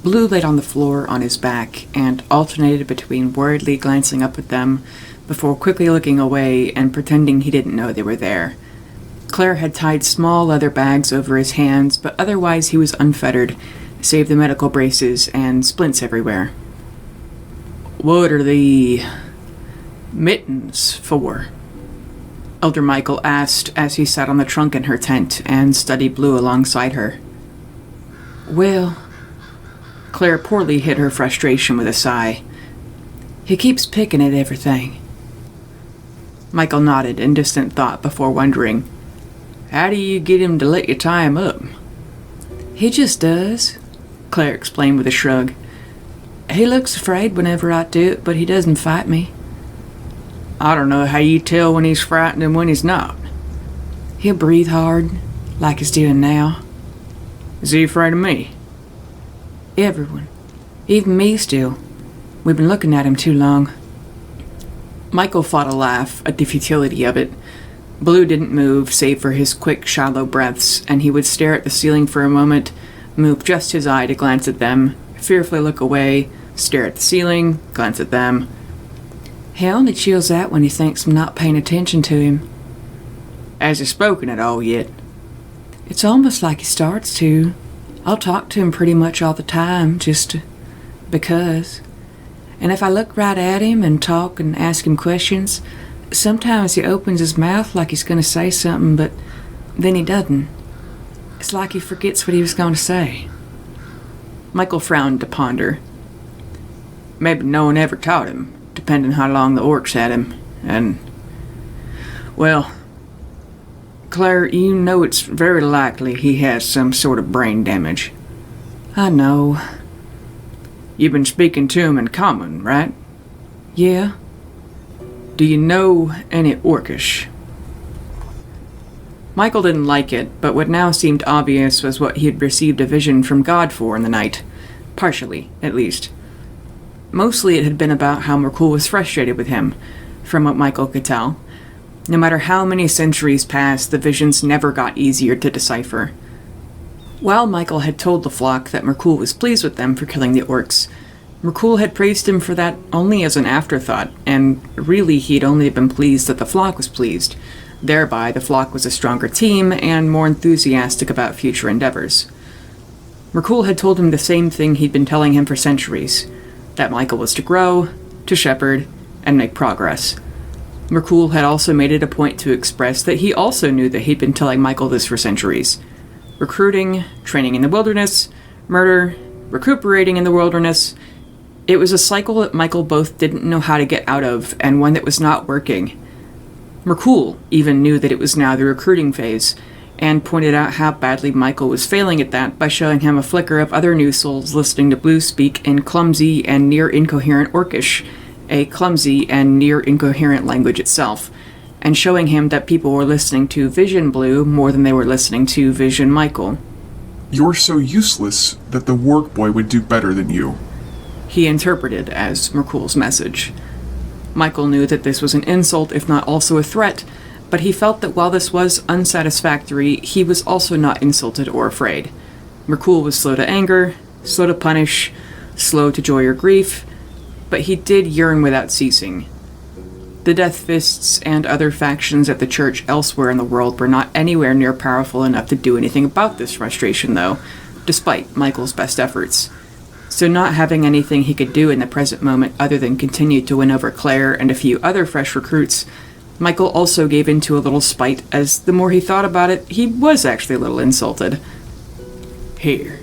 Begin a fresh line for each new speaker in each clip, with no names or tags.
Blue laid on the floor on his back and alternated between worriedly glancing up at them before quickly looking away and pretending he didn't know they were there. Claire had tied small leather bags over his hands, but otherwise he was unfettered, save the medical braces and splints everywhere. "What are the mittens for?" Elder Michael asked as he sat on the trunk in her tent and studied Blue alongside her. "Well," Claire poorly hid her frustration with a sigh, "he keeps picking at everything." Michael nodded in distant thought before wondering, "How do you get him to let you tie him up?" "He just does," Claire explained with a shrug. "He looks afraid whenever I do it, but he doesn't fight me." "I don't know how you tell when he's frightened and when he's not." "He'll breathe hard, like he's doing now." "Is he afraid of me?" "Everyone. Even me still. We've been looking at him too long." Michael fought a laugh at the futility of it. Blue didn't move, save for his quick, shallow breaths, and he would stare at the ceiling for a moment, move just his eye to glance at them, fearfully look away, stare at the ceiling, glance at them. "He only chills out when he thinks I'm not paying attention to him." "Has he spoken at all yet?" "It's almost like he starts to. I'll talk to him pretty much all the time, just because. And if I look right at him and talk and ask him questions, sometimes he opens his mouth like he's going to say something, but then he doesn't. It's like he forgets what he was going to say." Michael frowned to ponder. "Maybe no one ever taught him, depending how long the orcs had him, and... well, Claire, you know it's very likely he has some sort of brain damage." "I know." "You've been speaking to him in common, right?" "Yeah." "Do you know any Orcish?" Michael didn't like it, but what now seemed obvious was what he had received a vision from God for in the night. Partially, at least. Mostly it had been about how Merkul was frustrated with him, from what Michael could tell. No matter how many centuries passed, the visions never got easier to decipher. While Michael had told the flock that Merkul was pleased with them for killing the orcs, Merkul had praised him for that only as an afterthought, and really he'd only been pleased that the flock was pleased. Thereby, the flock was a stronger team and more enthusiastic about future endeavors. Merkul had told him the same thing he'd been telling him for centuries, that Michael was to grow, to shepherd, and make progress. Merkul had also made it a point to express that he also knew that he'd been telling Michael this for centuries. Recruiting, training in the wilderness, murder, recuperating in the wilderness. It was a cycle that Michael both didn't know how to get out of, and one that was not working. Merkul even knew that it was now the recruiting phase, and pointed out how badly Michael was failing at that by showing him a flicker of other new souls listening to Blue speak in clumsy and near-incoherent Orcish, a clumsy and near-incoherent language itself, and showing him that people were listening to Vision Blue more than they were listening to Vision Michael.
"You're so useless that the work boy would do better than you,"
he interpreted as Merkul's message. Michael knew that this was an insult, if not also a threat, but he felt that while this was unsatisfactory, he was also not insulted or afraid. Merkul was slow to anger, slow to punish, slow to joy or grief, but he did yearn without ceasing. The Death Fists and other factions at the church elsewhere in the world were not anywhere near powerful enough to do anything about this frustration, though, despite Michael's best efforts. So not having anything he could do in the present moment other than continue to win over Claire and a few other fresh recruits, Michael also gave in to a little spite, as the more he thought about it, he was actually a little insulted. "Here,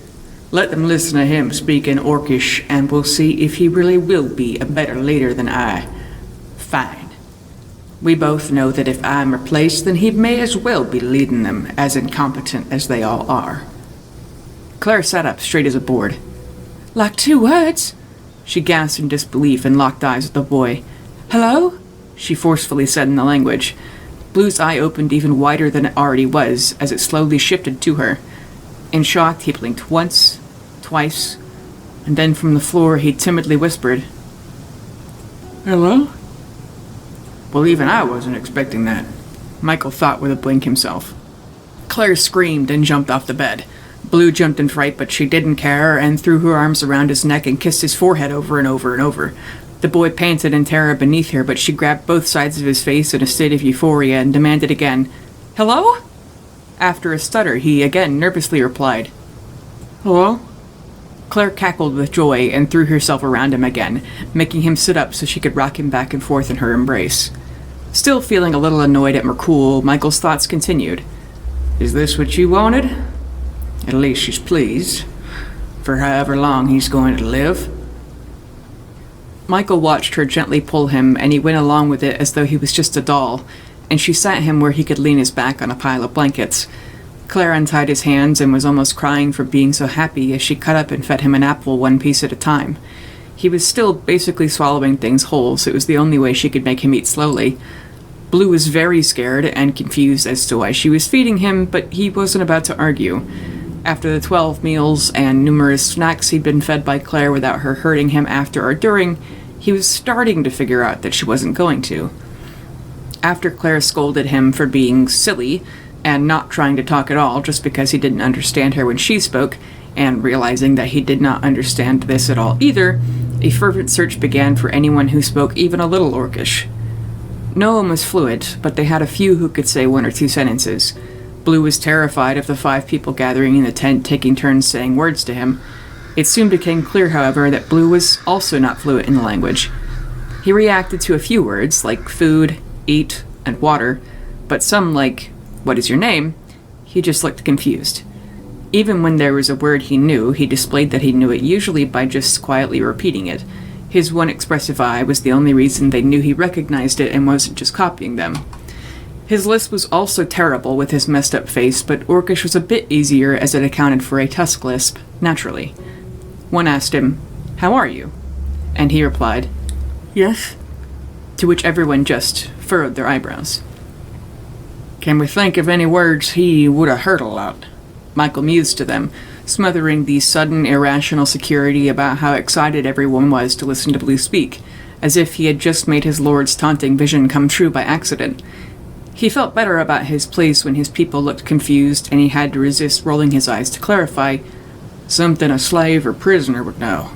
let them listen to him speak in Orcish, and we'll see if he really will be a better leader than I. Fine. We both know that if I'm replaced, then he may as well be leading them, as incompetent as they all are." Claire sat up straight as a board. "Like 2 words?" She gasped in disbelief and locked eyes with the boy. "Hello?" she forcefully said in the language. Blue's eye opened even wider than it already was, as it slowly shifted to her. In shock, he blinked once, twice, and then from the floor he timidly whispered, "Hello?" Well, even I wasn't expecting that, Michael thought with a blink himself. Claire screamed and jumped off the bed. Blue jumped in fright, but she didn't care and threw her arms around his neck and kissed his forehead over and over and over. The boy panted in terror beneath her, but she grabbed both sides of his face in a state of euphoria and demanded again, "Hello?" After a stutter, he again nervously replied, "Hello?" Claire cackled with joy and threw herself around him again, making him sit up so she could rock him back and forth in her embrace. Still feeling a little annoyed at Mercoul, Michael's thoughts continued. "Is this what you wanted? At least she's pleased. For however long he's going to live." Michael watched her gently pull him, and he went along with it as though he was just a doll, and she sat him where he could lean his back on a pile of blankets. Claire untied his hands and was almost crying for being so happy as she cut up and fed him an apple one piece at a time. He was still basically swallowing things whole, so it was the only way she could make him eat slowly. Blue was very scared and confused as to why she was feeding him, but he wasn't about to argue. After the 12 meals and numerous snacks he'd been fed by Claire without her hurting him after or during, he was starting to figure out that she wasn't going to. After Claire scolded him for being silly and not trying to talk at all just because he didn't understand her when she spoke, and realizing that he did not understand this at all either, a fervent search began for anyone who spoke even a little Orcish. No one was fluent, but they had a few who could say 1 or 2 sentences. Blue was terrified of the 5 people gathering in the tent taking turns saying words to him. It soon became clear, however, that Blue was also not fluent in the language. He reacted to a few words, like food, eat, and water, but some like, "What is your name?" he just looked confused. Even when there was a word he knew, he displayed that he knew it usually by just quietly repeating it. His one expressive eye was the only reason they knew he recognized it and wasn't just copying them. His lisp was also terrible with his messed up face, but Orcish was a bit easier as it accounted for a Tusk lisp, naturally. One asked him, "How are you?" And he replied, "Yes," to which everyone just furrowed their eyebrows. "Can we think of any words he would have heard a lot?" Michael mused to them, smothering the sudden irrational security about how excited everyone was to listen to Blue speak, as if he had just made his lord's taunting vision come true by accident. He felt better about his place when his people looked confused, and he had to resist rolling his eyes to clarify, "Something a slave or prisoner would know."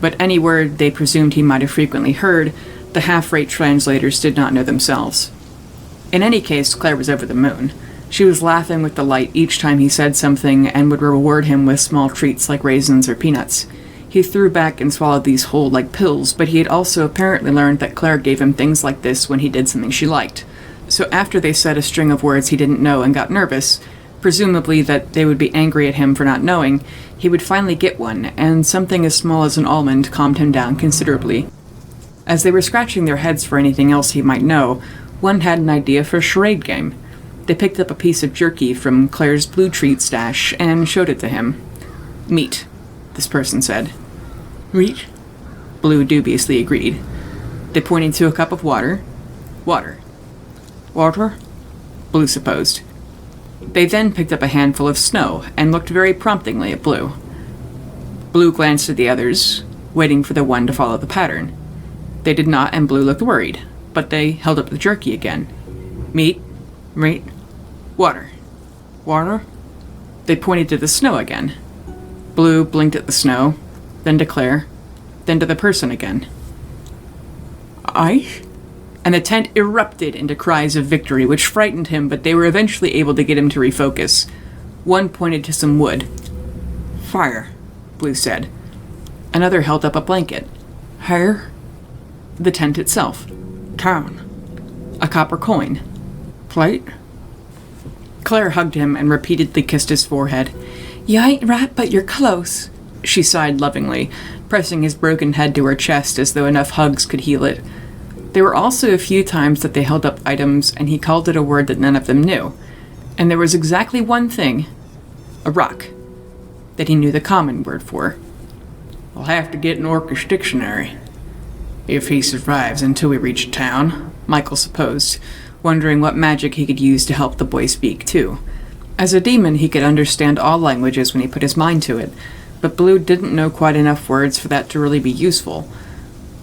But any word they presumed he might have frequently heard, the half-rate translators did not know themselves. In any case, Claire was over the moon. She was laughing with delight each time he said something and would reward him with small treats like raisins or peanuts. He threw back and swallowed these whole like pills, but he had also apparently learned that Claire gave him things like this when he did something she liked. So after they said a string of words he didn't know and got nervous, presumably that they would be angry at him for not knowing, he would finally get one, and something as small as an almond calmed him down considerably. As they were scratching their heads for anything else he might know, one had an idea for a charade game. They picked up a piece of jerky from Claire's blue treat stash and showed it to him. "Meat," this person said. "Meat?" Blue dubiously agreed. They pointed to a cup of water. "Water." "Water?" Blue supposed. They then picked up a handful of snow and looked very promptingly at Blue. Blue glanced at the others, waiting for the one to follow the pattern. They did not, and Blue looked worried, but they held up the jerky again. "Meat, meat, water." "Water?" They pointed to the snow again. Blue blinked at the snow, then to Claire, then to the person again. "Ice?" And the tent erupted into cries of victory, which frightened him, but they were eventually able to get him to refocus. One pointed to some wood. "Fire," Blue said. Another held up a blanket. "Hair?" The tent itself. "Town." A copper coin. "Plate?" Claire hugged him and repeatedly kissed his forehead. "You ain't right, but you're close," she sighed lovingly, pressing his broken head to her chest as though enough hugs could heal it. There were also a few times that they held up items and he called it a word that none of them knew. And there was exactly one thing, a rock, that he knew the common word for. "I'll have to get an Orcish dictionary if he survives until we reach town," Michael supposed, wondering what magic he could use to help the boy speak, too. As a demon, he could understand all languages when he put his mind to it, but Blue didn't know quite enough words for that to really be useful.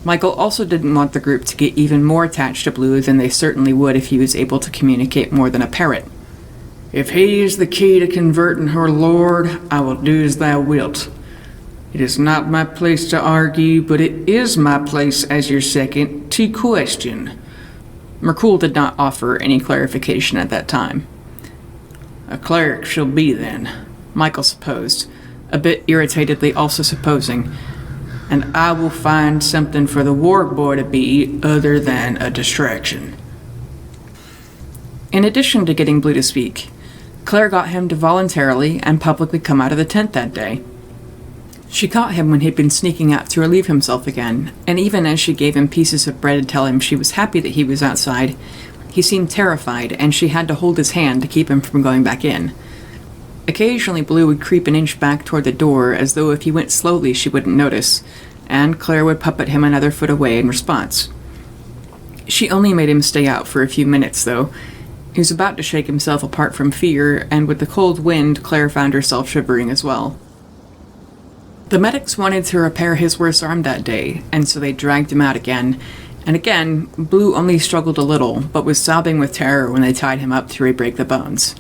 Michael also didn't want the group to get even more attached to Blue than they certainly would if he was able to communicate more than a parrot. If he is the key to converting her lord, I will do as thou wilt. It is not my place to argue, but it is my place as your second to question." Merkul did not offer any clarification at that time. "A cleric she'll be then," Michael supposed, a bit irritatedly also supposing, "and I will find something for the warg boy to be other than a distraction." In addition to getting Blue to speak, Claire got him to voluntarily and publicly come out of the tent that day. She caught him when he'd been sneaking out to relieve himself again, and even as she gave him pieces of bread to tell him she was happy that he was outside, he seemed terrified, and she had to hold his hand to keep him from going back in. Occasionally, Blue would creep an inch back toward the door, as though if he went slowly she wouldn't notice, and Claire would puppet him another foot away in response. She only made him stay out for a few minutes, though. He was about to shake himself apart from fear, and with the cold wind, Claire found herself shivering as well. The medics wanted to repair his worst arm that day, and so they dragged him out again. And again, Blue only struggled a little, but was sobbing with terror when they tied him up to re-break the bones.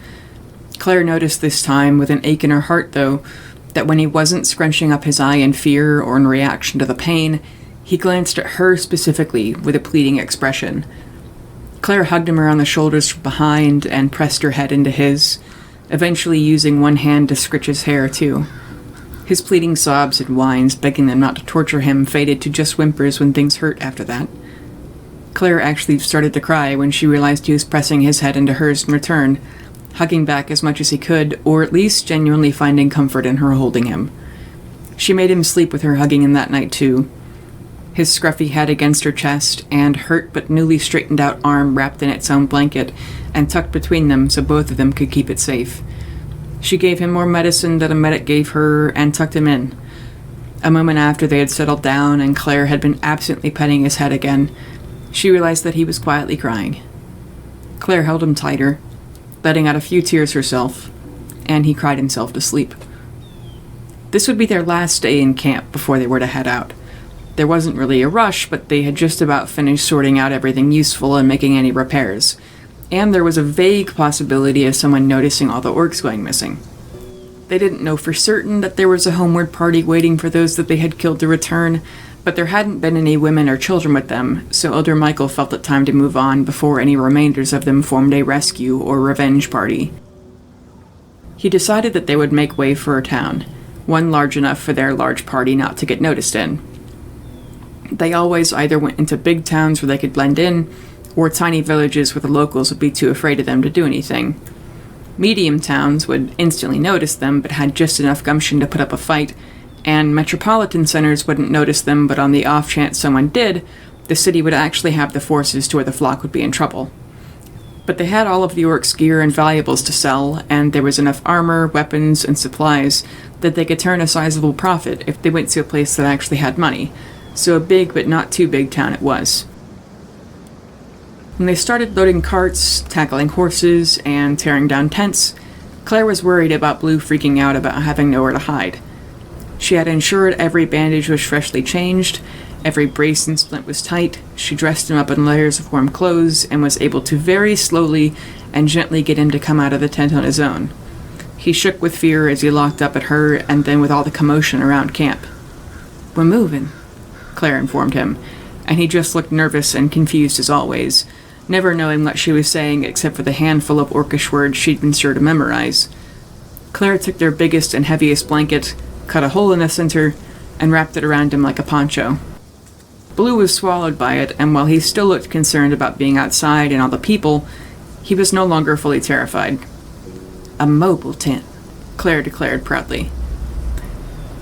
Claire noticed this time, with an ache in her heart though, that when he wasn't scrunching up his eye in fear or in reaction to the pain, he glanced at her specifically with a pleading expression. Claire hugged him around the shoulders from behind and pressed her head into his, eventually using one hand to scritch his hair too. His pleading sobs and whines, begging them not to torture him, faded to just whimpers when things hurt after that. Claire actually started to cry when she realized he was pressing his head into hers in return, hugging back as much as he could, or at least genuinely finding comfort in her holding him. She made him sleep with her hugging him that night too. His scruffy head against her chest, and hurt but newly straightened out arm wrapped in its own blanket, and tucked between them so both of them could keep it safe. She gave him more medicine than a medic gave her, and tucked him in. A moment after they had settled down and Claire had been absently petting his head again, she realized that he was quietly crying. Claire held him tighter, letting out a few tears herself, and he cried himself to sleep. This would be their last day in camp before they were to head out. There wasn't really a rush, but they had just about finished sorting out everything useful and making any repairs. And there was a vague possibility of someone noticing all the orcs going missing. They didn't know for certain that there was a homeward party waiting for those that they had killed to return, but there hadn't been any women or children with them, so Elder Michael felt it time to move on before any remainders of them formed a rescue or revenge party. He decided that they would make way for a town, one large enough for their large party not to get noticed in. They always either went into big towns where they could blend in, or tiny villages where the locals would be too afraid of them to do anything. Medium towns would instantly notice them, but had just enough gumption to put up a fight, and metropolitan centers wouldn't notice them, but on the off chance someone did, the city would actually have the forces to where the flock would be in trouble. But they had all of the orcs' gear and valuables to sell, and there was enough armor, weapons, and supplies that they could turn a sizable profit if they went to a place that actually had money, so a big but not too big town it was. When they started loading carts, tackling horses, and tearing down tents, Claire was worried about Blue freaking out about having nowhere to hide. She had ensured every bandage was freshly changed, every brace and splint was tight, she dressed him up in layers of warm clothes, and was able to very slowly and gently get him to come out of the tent on his own. He shook with fear as he locked up at her, and then with all the commotion around camp. "We're moving," Claire informed him, and he just looked nervous and confused as always, never knowing what she was saying except for the handful of orcish words she'd been sure to memorize. Claire took their biggest and heaviest blanket, cut a hole in the center, and wrapped it around him like a poncho. Blue was swallowed by it, and while he still looked concerned about being outside and all the people, he was no longer fully terrified. "A mobile tent," Claire declared proudly.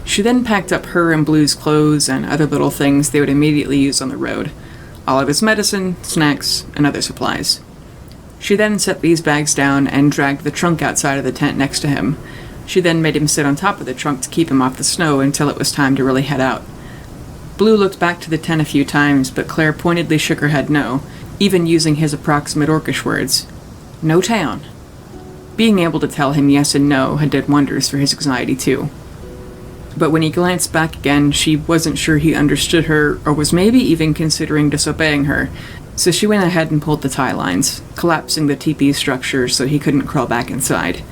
She then packed up her and Blue's clothes and other little things they would immediately use on the road, all of his medicine, snacks, and other supplies. She then set these bags down and dragged the trunk outside of the tent next to him. She then made him sit on top of the trunk to keep him off the snow until it was time to really head out. Blue looked back to the tent a few times, but Claire pointedly shook her head no, even using his approximate orcish words. "No town." Being able to tell him yes and no had done wonders for his anxiety too. But when he glanced back again, she wasn't sure he understood her, or was maybe even considering disobeying her, So she went ahead and pulled the tie lines, collapsing the teepee structure so he couldn't crawl back inside.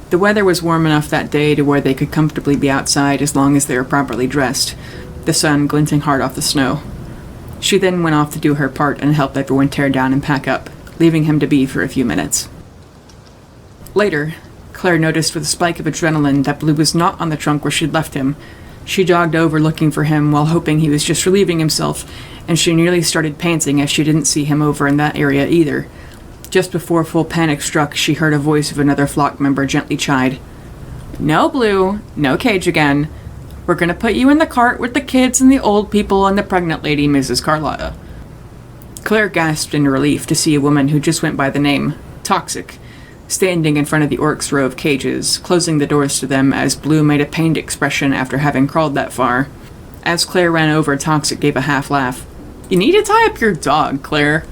The weather was warm enough that day to where they could comfortably be outside as long as they were properly dressed, the sun glinting hard off the snow. She then went off to do her part and helped everyone tear down and pack up, leaving him to be for a few minutes. Later, Claire noticed with a spike of adrenaline that Blue was not on the trunk where she'd left him. She jogged over looking for him while hoping he was just relieving himself, and she nearly started panting as she didn't see him over in that area either. Just before full panic struck, she heard a voice of another flock member gently chide, "No, Blue, no cage again. We're gonna put you in the cart with the kids and the old people and the pregnant lady, Mrs. Carlotta." Claire gasped in relief to see a woman who just went by the name Toxic standing in front of the orcs' row of cages, closing the doors to them as Blue made a pained expression after having crawled that far. As Claire ran over, Toxic gave a half laugh. "You need to tie up your dog, Claire."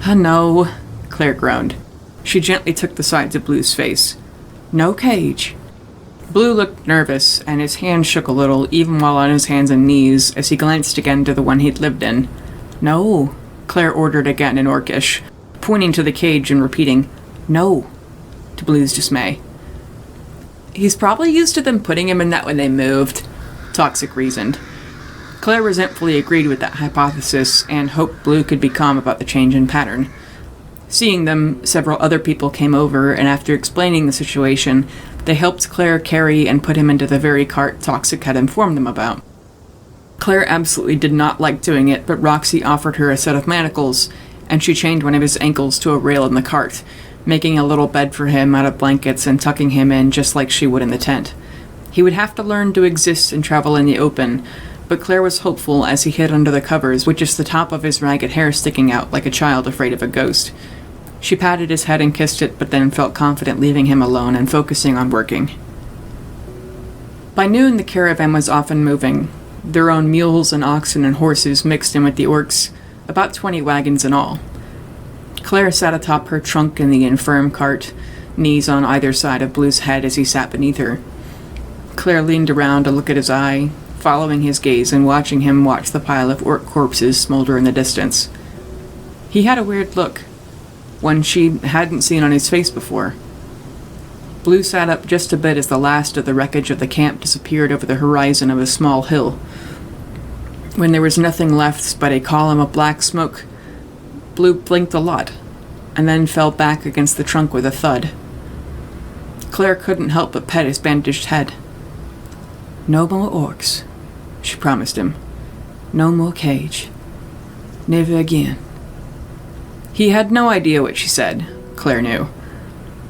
"No," Claire groaned. She gently took the sides of Blue's face. "No cage." Blue looked nervous, and his hands shook a little, even while on his hands and knees, as he glanced again to the one he'd lived in. "No," Claire ordered again in Orcish, pointing to the cage and repeating, "No," to Blue's dismay. "He's probably used to them putting him in that when they moved," Toxic reasoned. Claire resentfully agreed with that hypothesis and hoped Blue could be calm about the change in pattern. Seeing them, several other people came over, and after explaining the situation, they helped Claire carry and put him into the very cart Toxic had informed them about. Claire absolutely did not like doing it, but Roxy offered her a set of manacles, and she chained one of his ankles to a rail in the cart, making a little bed for him out of blankets and tucking him in just like she would in the tent. He would have to learn to exist and travel in the open, but Claire was hopeful as he hid under the covers with just the top of his ragged hair sticking out like a child afraid of a ghost. She patted his head and kissed it, but then felt confident leaving him alone and focusing on working. By noon, the caravan was off and moving. Their own mules and oxen and horses mixed in with the orcs, about 20 wagons in all. Claire sat atop her trunk in the infirm cart, knees on either side of Blue's head as he sat beneath her. Claire leaned around to look at his eye, following his gaze and watching him watch the pile of orc corpses smolder in the distance. He had a weird look, one she hadn't seen on his face before. Blue sat up just a bit as the last of the wreckage of the camp disappeared over the horizon of a small hill. When there was nothing left but a column of black smoke, Blue blinked a lot, and then fell back against the trunk with a thud. Claire couldn't help but pet his bandaged head. "No more orcs," she promised him. "No more cage. Never again." He had no idea what she said, Claire knew,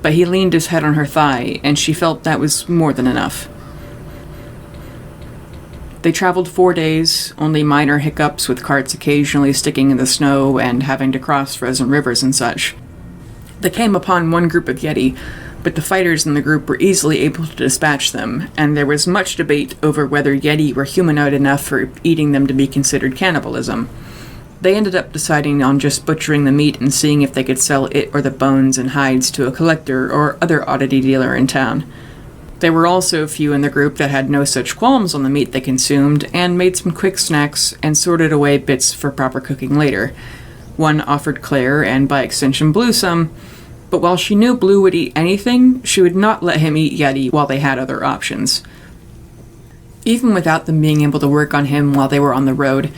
but he leaned his head on her thigh, and she felt that was more than enough. They traveled 4 days, only minor hiccups with carts occasionally sticking in the snow and having to cross frozen rivers and such. They came upon one group of Yeti, but the fighters in the group were easily able to dispatch them, and there was much debate over whether Yeti were humanoid enough for eating them to be considered cannibalism. They ended up deciding on just butchering the meat and seeing if they could sell it or the bones and hides to a collector or other oddity dealer in town. There were also a few in the group that had no such qualms on the meat they consumed and made some quick snacks and sorted away bits for proper cooking later. One offered Claire, and by extension Blue, some, but while she knew Blue would eat anything, she would not let him eat Yeti while they had other options. Even without them being able to work on him while they were on the road,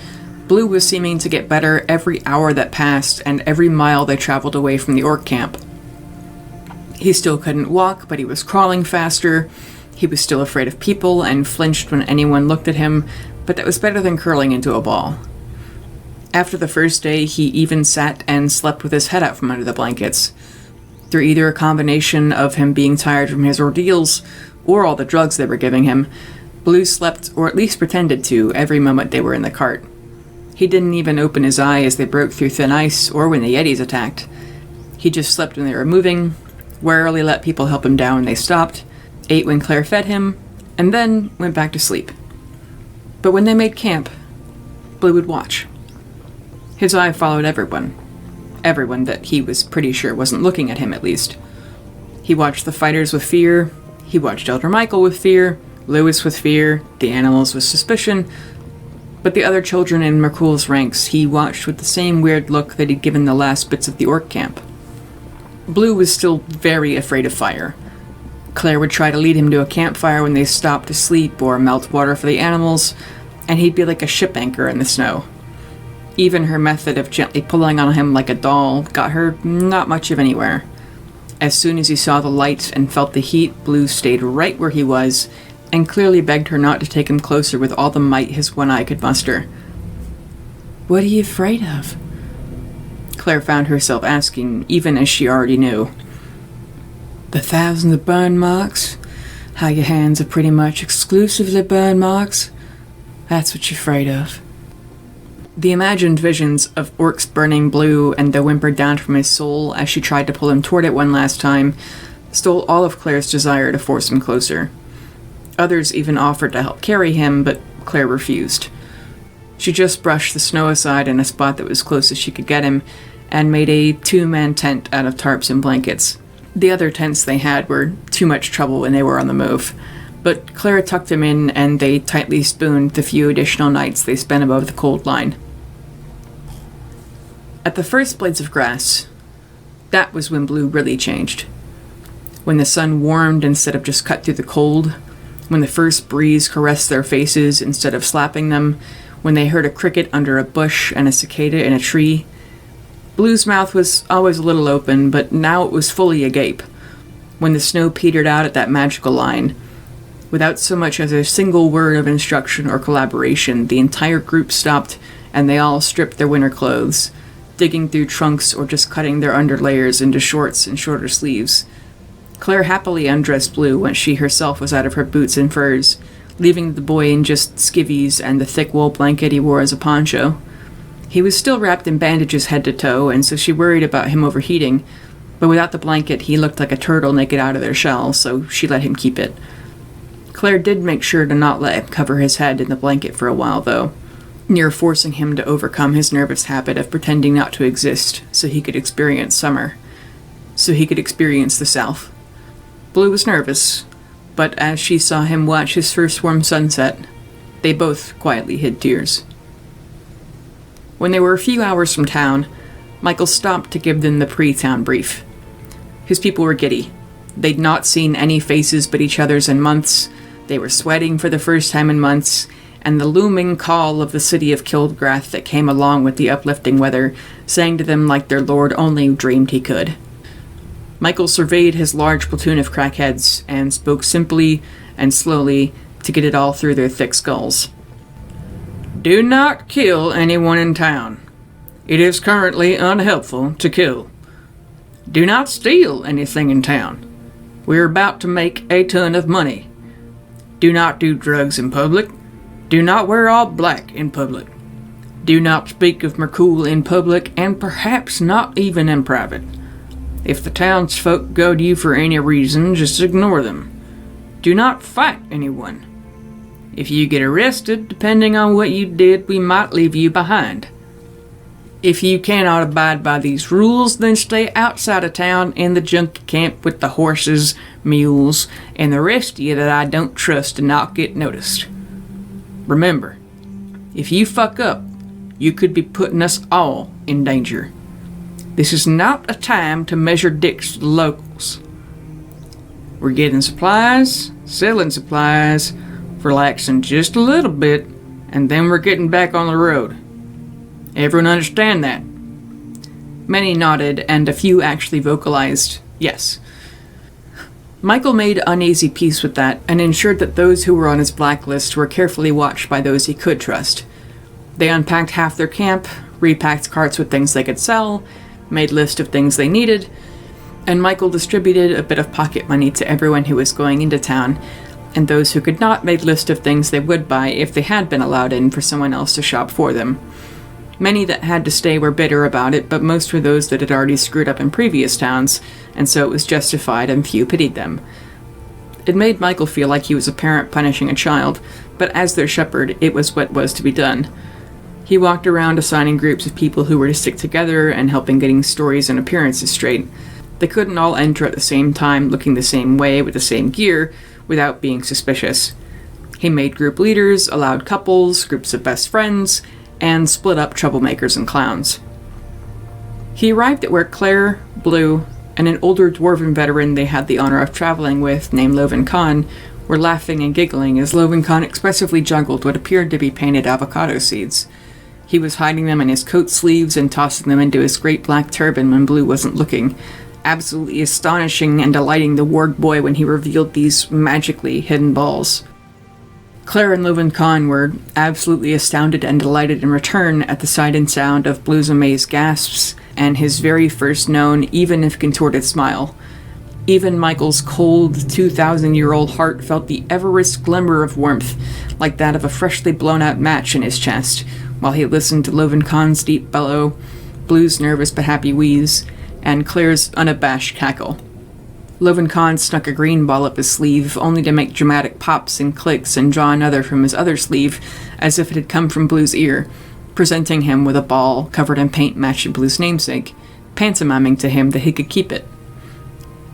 Blue was seeming to get better every hour that passed and every mile they traveled away from the orc camp. He still couldn't walk, but he was crawling faster. He was still afraid of people and flinched when anyone looked at him, but that was better than curling into a ball. After the first day, he even sat and slept with his head out from under the blankets. Through either a combination of him being tired from his ordeals or all the drugs they were giving him, Blue slept, or at least pretended to, every moment they were in the cart. He didn't even open his eye as they broke through thin ice or when the Yetis attacked. He just slept when they were moving, warily let people help him down when they stopped, ate when Claire fed him, and then went back to sleep. But when they made camp, Blue would watch. His eye followed everyone. Everyone that he was pretty sure wasn't looking at him, at least. He watched the fighters with fear, he watched Elder Michael with fear, Lewis with fear, the animals with suspicion, But the other children in McCool's ranks he watched with the same weird look that he'd given the last bits of the orc camp. Blue was still very afraid of fire. Claire would try to lead him to a campfire when they stopped to sleep or melt water for the animals, and he'd be like a ship anchor in the snow. Even her method of gently pulling on him like a doll got her not much of anywhere. As soon as he saw the light and felt the heat, Blue stayed right where he was, and clearly begged her not to take him closer with all the might his one eye could muster. "What are you afraid of?" Claire found herself asking, even as she already knew. "The thousands of burn marks? How your hands are pretty much exclusively burn marks? That's what you're afraid of." The imagined visions of orcs burning Blue and the whimper down from his soul as she tried to pull him toward it one last time stole all of Claire's desire to force him closer. Others even offered to help carry him, but Claire refused. She just brushed the snow aside in a spot that was close as she could get him, and made a two-man tent out of tarps and blankets. The other tents they had were too much trouble when they were on the move, but Claire tucked him in, and they tightly spooned the few additional nights they spent above the cold line. At the first blades of grass, that was when Blue really changed. When the sun warmed instead of just cut through the cold, when the first breeze caressed their faces instead of slapping them, when they heard a cricket under a bush and a cicada in a tree. Blue's mouth was always a little open, but now it was fully agape. When the snow petered out at that magical line, without so much as a single word of instruction or collaboration, the entire group stopped and they all stripped their winter clothes, digging through trunks or just cutting their underlayers into shorts and shorter sleeves. Claire happily undressed Blue when she herself was out of her boots and furs, leaving the boy in just skivvies and the thick wool blanket he wore as a poncho. He was still wrapped in bandages head to toe, and so she worried about him overheating, but without the blanket he looked like a turtle naked out of their shell, so she let him keep it. Claire did make sure to not let him cover his head in the blanket for a while, though, near forcing him to overcome his nervous habit of pretending not to exist so he could experience summer, so he could experience the South. Blue was nervous, but as she saw him watch his first warm sunset, they both quietly hid tears. When they were a few hours from town, Michael stopped to give them the pre-town brief. His people were giddy. They'd not seen any faces but each other's in months, they were sweating for the first time in months, and the looming call of the city of Kilgrath that came along with the uplifting weather sang to them like their lord only dreamed he could. Michael surveyed his large platoon of crackheads and spoke simply and slowly to get it all through their thick skulls. "Do not kill anyone in town. It is currently unhelpful to kill. Do not steal anything in town. We're about to make a ton of money. Do not do drugs in public. Do not wear all black in public. Do not speak of McCool in public, and perhaps not even in private. If the townsfolk goad you for any reason, just ignore them. Do not fight anyone. If you get arrested, depending on what you did, we might leave you behind. If you cannot abide by these rules, then stay outside of town in the junkie camp with the horses, mules, and the rest of you that I don't trust to not get noticed. Remember, if you fuck up, you could be putting us all in danger. This is not a time to measure dicks to the locals. We're getting supplies, selling supplies, relaxing just a little bit, and then we're getting back on the road. Everyone understand that?" Many nodded, and a few actually vocalized yes. Michael made uneasy peace with that, and ensured that those who were on his blacklist were carefully watched by those he could trust. They unpacked half their camp, repacked carts with things they could sell, made lists of things they needed, and Michael distributed a bit of pocket money to everyone who was going into town, and those who could not made lists of things they would buy if they had been allowed in for someone else to shop for them. Many that had to stay were bitter about it, but most were those that had already screwed up in previous towns, and so it was justified and few pitied them. It made Michael feel like he was a parent punishing a child, but as their shepherd, it was what was to be done. He walked around assigning groups of people who were to stick together and helping getting stories and appearances straight. They couldn't all enter at the same time, looking the same way with the same gear, without being suspicious. He made group leaders, allowed couples, groups of best friends, and split up troublemakers and clowns. He arrived at where Claire, Blue, and an older dwarven veteran they had the honor of traveling with, named Loven Khan, were laughing and giggling as Loven Khan expressively juggled what appeared to be painted avocado seeds. He was hiding them in his coat sleeves and tossing them into his great black turban when Blue wasn't looking, absolutely astonishing and delighting the warg boy when he revealed these magically hidden balls. Claire and Loven Khan were absolutely astounded and delighted in return at the sight and sound of Blue's amazed gasps and his very first known, even if contorted, smile. Even Michael's cold, 2,000-year-old heart felt the Everest glimmer of warmth, like that of a freshly blown-out match in his chest, while he listened to Loven Khan's deep bellow, Blue's nervous but happy wheeze, and Claire's unabashed cackle. Loven Khan snuck a green ball up his sleeve, only to make dramatic pops and clicks and draw another from his other sleeve, as if it had come from Blue's ear, presenting him with a ball covered in paint matching Blue's namesake, pantomiming to him that he could keep it.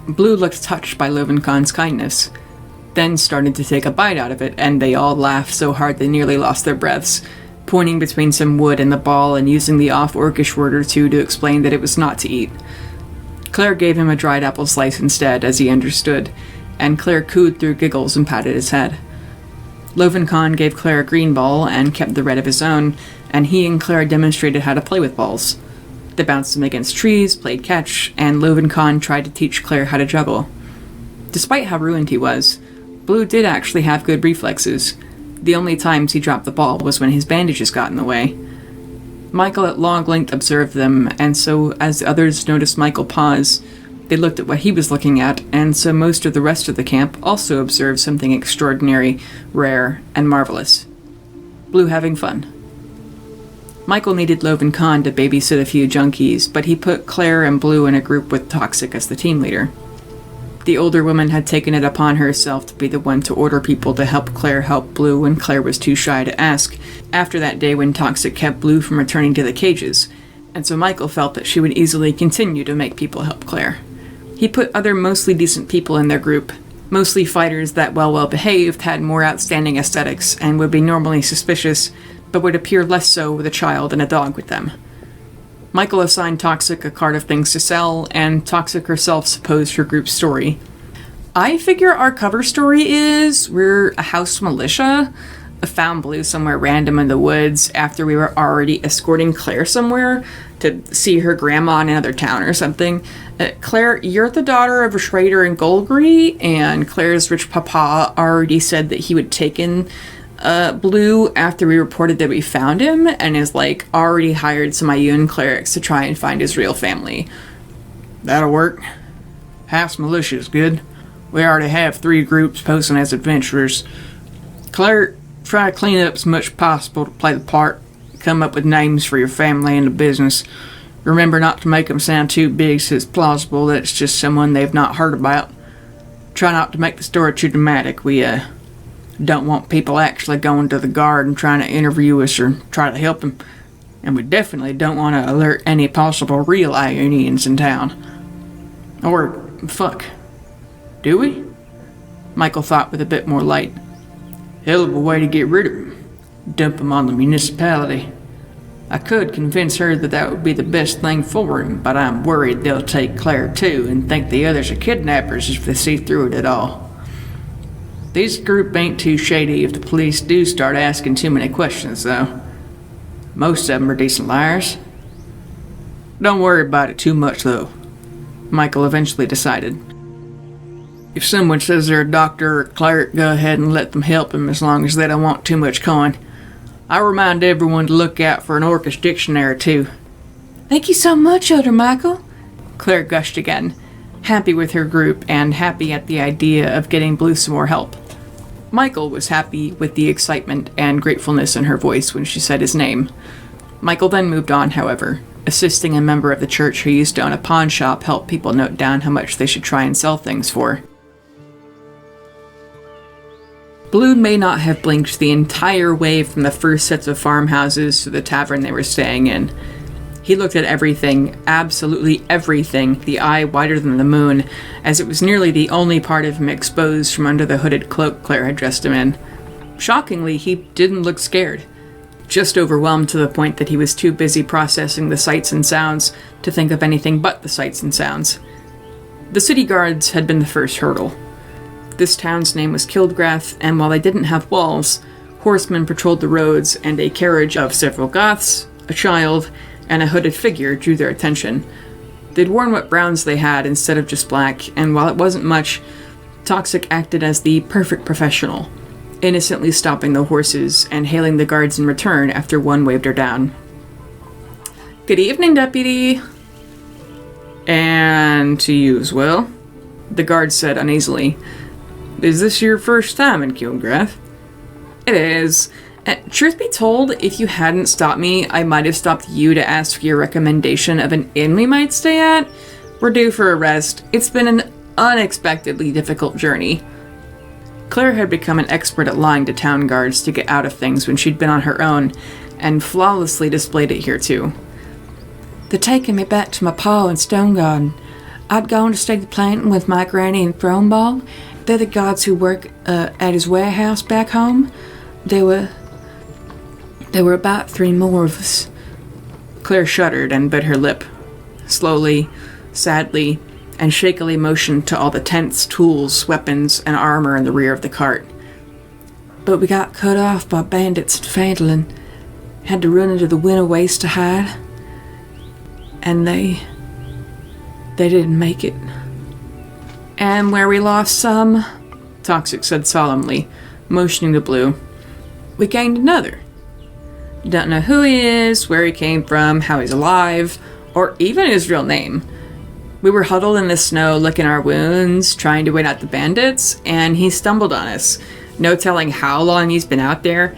Blue looked touched by Loven Khan's kindness, then started to take a bite out of it, and they all laughed so hard they nearly lost their breaths, pointing between some wood and the ball and using the off-orcish word or two to explain that it was not to eat. Claire gave him a dried apple slice instead, as he understood, and Claire cooed through giggles and patted his head. Loven Khan gave Claire a green ball and kept the red of his own, and he and Claire demonstrated how to play with balls. They bounced them against trees, played catch, and Loven Khan tried to teach Claire how to juggle. Despite how ruined he was, Blue did actually have good reflexes. The only times he dropped the ball was when his bandages got in the way. Michael at long length observed them, and so as the others noticed Michael pause, they looked at what he was looking at, and so most of the rest of the camp also observed something extraordinary, rare, and marvelous. Blue having fun. Michael needed Loven Khan to babysit a few junkies, but he put Claire and Blue in a group with Toxic as the team leader. The older woman had taken it upon herself to be the one to order people to help Claire help Blue when Claire was too shy to ask, after that day when Toxic kept Blue from returning to the cages, and so Michael felt that she would easily continue to make people help Claire. He put other mostly decent people in their group, mostly fighters that, while well-behaved, had more outstanding aesthetics and would be normally suspicious, but would appear less so with a child and a dog with them. Michael assigned Toxic a cart of things to sell, and Toxic herself supposed her group's story. I figure our cover story is we're a house militia, found Blue somewhere random in the woods after we were already escorting Claire somewhere to see her grandma in another town or something. Claire, you're the daughter of a trader in Golgari, and Claire's rich papa already said that he would take in Blue after we reported that we found him, and is already hired some Ioun clerics to try and find his real family. That'll work. House militia is good. We already have 3 groups posing as adventurers. Claire, try to clean up as much as possible to play the part. Come up with names for your family and the business. Remember not to make them sound too big so it's plausible that it's just someone they've not heard about. Try not to make the story too dramatic. We, don't want people actually going to the guard and trying to interview us or try to help them. And we definitely don't want to alert any possible real Ionians in town. Or, fuck. Do we? Michael thought with a bit more light. Hell of a way to get rid of them. Dump them on the municipality. I could convince her that would be the best thing for him, but I'm worried they'll take Claire too and think the others are kidnappers if they see through it at all. This group ain't too shady if the police do start asking too many questions, though. Most of them are decent liars. Don't worry about it too much, though, Michael eventually decided. If someone says they're a doctor or a cleric, go ahead and let them help him as long as they don't want too much coin. I remind everyone to look out for an Orcish dictionary, too. Thank you so much, Elder Michael, Claire gushed again, happy with her group and happy at the idea of getting Blue some more help. Michael was happy with the excitement and gratefulness in her voice when she said his name. Michael then moved on, however, assisting a member of the church who used to own a pawn shop help people note down how much they should try and sell things for. Blue may not have blinked the entire way from the first sets of farmhouses to the tavern they were staying in. He looked at everything, absolutely everything, the eye wider than the moon, as it was nearly the only part of him exposed from under the hooded cloak Claire had dressed him in. shockingly, he didn't look scared. Just overwhelmed to the point that he was too busy processing the sights and sounds to think of anything but the sights and sounds. The city guards had been the first hurdle. This town's name was Kildgrath, and while they didn't have walls, horsemen patrolled the roads, and a carriage of several Goths, a child, and a hooded figure drew their attention. They'd worn what browns they had instead of just black, and while it wasn't much, Toxic acted as the perfect professional, innocently stopping the horses and hailing the guards in return after one waved her down. "Good evening, deputy." "And to you as well," the guard said uneasily. "Is this your first time in Kildgrath?" "It is. Truth be told, if you hadn't stopped me, I might have stopped you to ask for your recommendation of an inn we might stay at. We're due for a rest. It's been an unexpectedly difficult journey." Claire had become an expert at lying to town guards to get out of things when she'd been on her own, and flawlessly displayed it here too. "They're taking me back to my pa in Stone Garden. I'd gone to stay the planting with my granny and Throneball. They're the guards who work at his warehouse back home. There were about 3 more of us." Claire shuddered and bit her lip. Slowly, sadly, and shakily motioned to all the tents, tools, weapons, and armor in the rear of the cart. "But we got cut off by bandits at Phandalin. Had to run into the winter waste to hide. And they didn't make it." "And where we lost some," Toxic said solemnly, motioning to Blue, "we gained another. Don't know who he is, where he came from, how he's alive, or even his real name. We were huddled in the snow licking our wounds, trying to wait out the bandits, and he stumbled on us. No telling how long he's been out there.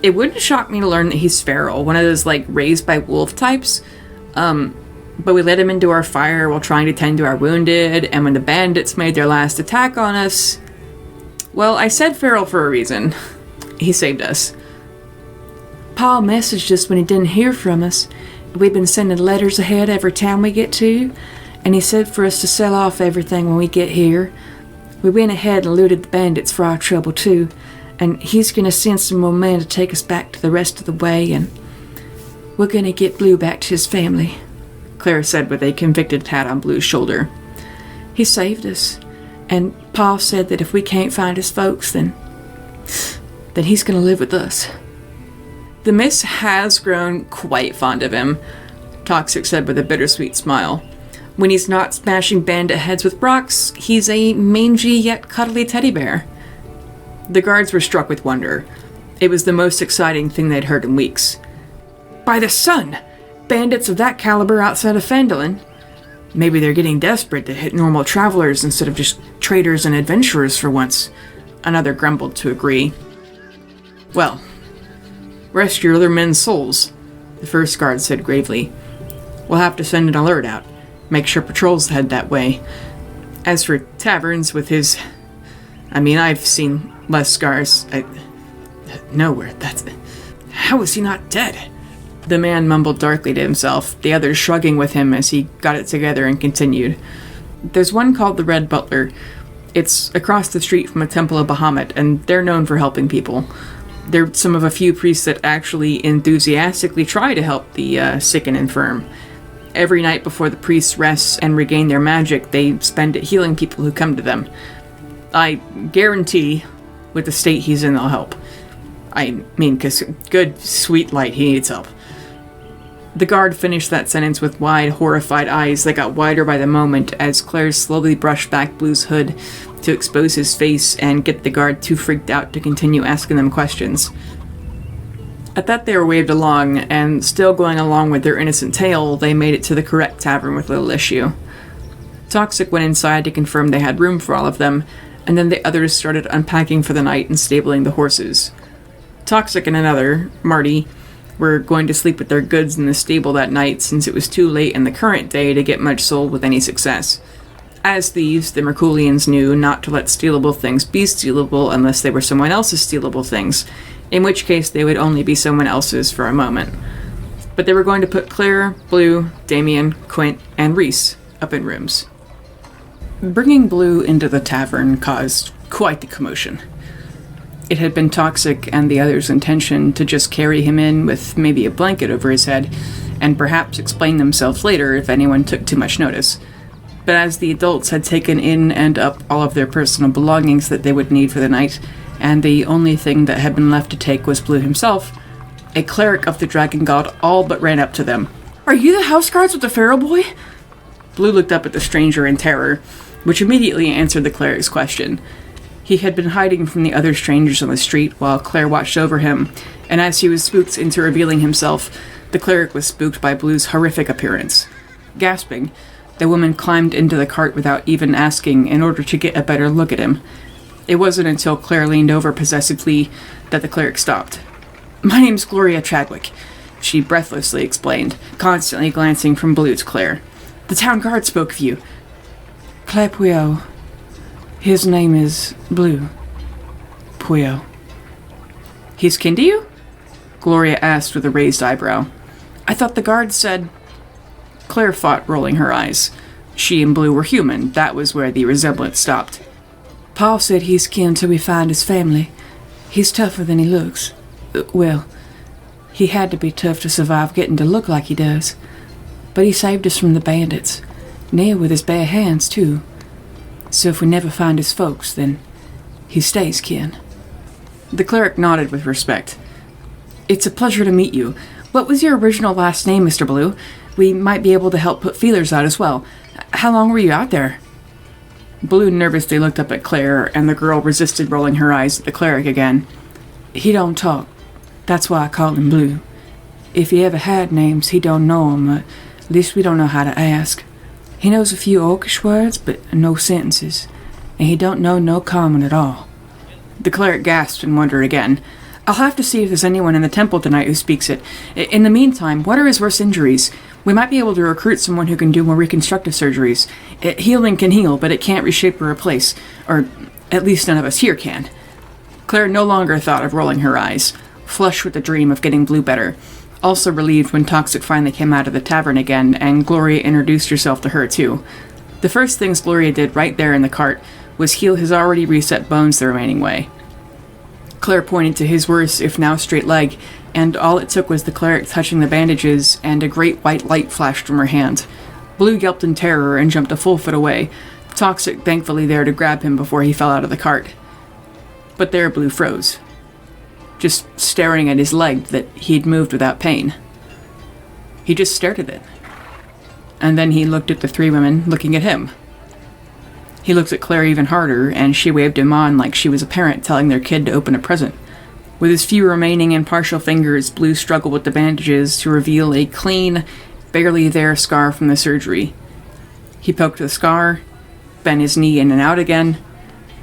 It wouldn't shock me to learn that he's feral, one of those, raised by wolf types. But we let him into our fire while trying to tend to our wounded, and when the bandits made their last attack on us... Well, I said feral for a reason. He saved us. Pa messaged us when he didn't hear from us. We've been sending letters ahead every town we get to, and he said for us to sell off everything when we get here. We went ahead and looted the bandits for our trouble too, and he's gonna send some more men to take us back to the rest of the way, and we're gonna get Blue back to his family," Claire said with a convicted pat on Blue's shoulder. "He saved us, and Pa said that if we can't find his folks, then he's gonna live with us." "The miss has grown quite fond of him," Toxic said with a bittersweet smile. "When he's not smashing bandit heads with rocks, he's a mangy yet cuddly teddy bear." The guards were struck with wonder. It was the most exciting thing they'd heard in weeks. "By the sun! Bandits of that caliber outside of Phandalin? Maybe they're getting desperate to hit normal travelers instead of just traders and adventurers for once," another grumbled to agree. "Well, rest your other men's souls," the first guard said gravely. "We'll have to send an alert out. Make sure patrols head that way. As for taverns with his... I've seen less scars. Nowhere. How is he not dead?" The man mumbled darkly to himself, the others shrugging with him as he got it together and continued. "There's one called the Red Butler. It's across the street from a temple of Bahamut, and they're known for helping people. They're some of a few priests that actually enthusiastically try to help the sick and infirm. Every night before the priests rest and regain their magic, they spend it healing people who come to them. I guarantee, with the state he's in, they'll help. Because good, sweet light, he needs help." The guard finished that sentence with wide, horrified eyes that got wider by the moment as Claire slowly brushed back Blue's hood to expose his face and get the guard too freaked out to continue asking them questions. At that they were waved along, and still going along with their innocent tale, they made it to the correct tavern with little issue. Toxic went inside to confirm they had room for all of them, and then the others started unpacking for the night and stabling the horses. Toxic and another, Marty, were going to sleep with their goods in the stable that night since it was too late in the current day to get much sold with any success. As thieves, the Merculians knew not to let stealable things be stealable unless they were someone else's stealable things, in which case they would only be someone else's for a moment. But they were going to put Claire, Blue, Damien, Quint, and Reese up in rooms. Bringing Blue into the tavern caused quite the commotion. It had been Toxic and the others' intention to just carry him in with maybe a blanket over his head, and perhaps explain themselves later if anyone took too much notice. But as the adults had taken in and up all of their personal belongings that they would need for the night, and the only thing that had been left to take was Blue himself, a cleric of the Dragon God all but ran up to them. "Are you the house guards with the feral boy?" Blue looked up at the stranger in terror, which immediately answered the cleric's question. He had been hiding from the other strangers on the street while Claire watched over him, and as he was spooked into revealing himself, the cleric was spooked by Blue's horrific appearance. Gasping, the woman climbed into the cart without even asking in order to get a better look at him. It wasn't until Claire leaned over possessively that the cleric stopped. "My name's Gloria Chadwick," she breathlessly explained, constantly glancing from Blue to Claire. "The town guard spoke of you." "Claire Puyo. His name is Blue Puyo." "He's kin to you?" Gloria asked with a raised eyebrow. "I thought the guards said—" Claire fought, rolling her eyes. She and Blue were human. That was where the resemblance stopped. "Pa said he's kin till we find his family. He's tougher than he looks. Well, he had to be tough to survive getting to look like he does. But he saved us from the bandits. Near with his bare hands, too. So if we never find his folks, then he stays kin." The cleric nodded with respect. "It's a pleasure to meet you. What was your original last name, Mr. Blue? We might be able to help put feelers out as well. How long were you out there?" Blue nervously looked up at Claire, and the girl resisted rolling her eyes at the cleric again. "He don't talk. That's why I call him Blue. If he ever had names, he don't know 'em. At least we don't know how to ask. He knows a few Orcish words, but no sentences. And he don't know no common at all." The cleric gasped in wonder again. "I'll have to see if there's anyone in the temple tonight who speaks it. In the meantime, what are his worst injuries? We might be able to recruit someone who can do more reconstructive surgeries. Healing can heal, but it can't reshape or replace. Or at least none of us here can." Claire no longer thought of rolling her eyes, flushed with the dream of getting Blue better. Also relieved when Toxic finally came out of the tavern again, and Gloria introduced herself to her too. The first things Gloria did right there in the cart was heal his already reset bones the remaining way. Claire pointed to his worse, if now straight leg, and all it took was the cleric touching the bandages, and a great white light flashed from her hand. Blue yelped in terror and jumped a full foot away, Toxic thankfully there to grab him before he fell out of the cart. But there Blue froze, just staring at his leg that he'd moved without pain. He just stared at it. And then he looked at the three women looking at him. He looked at Claire even harder, and she waved him on like she was a parent telling their kid to open a present. With his few remaining impartial fingers, Blue struggled with the bandages to reveal a clean, barely there scar from the surgery. He poked the scar, bent his knee in and out again,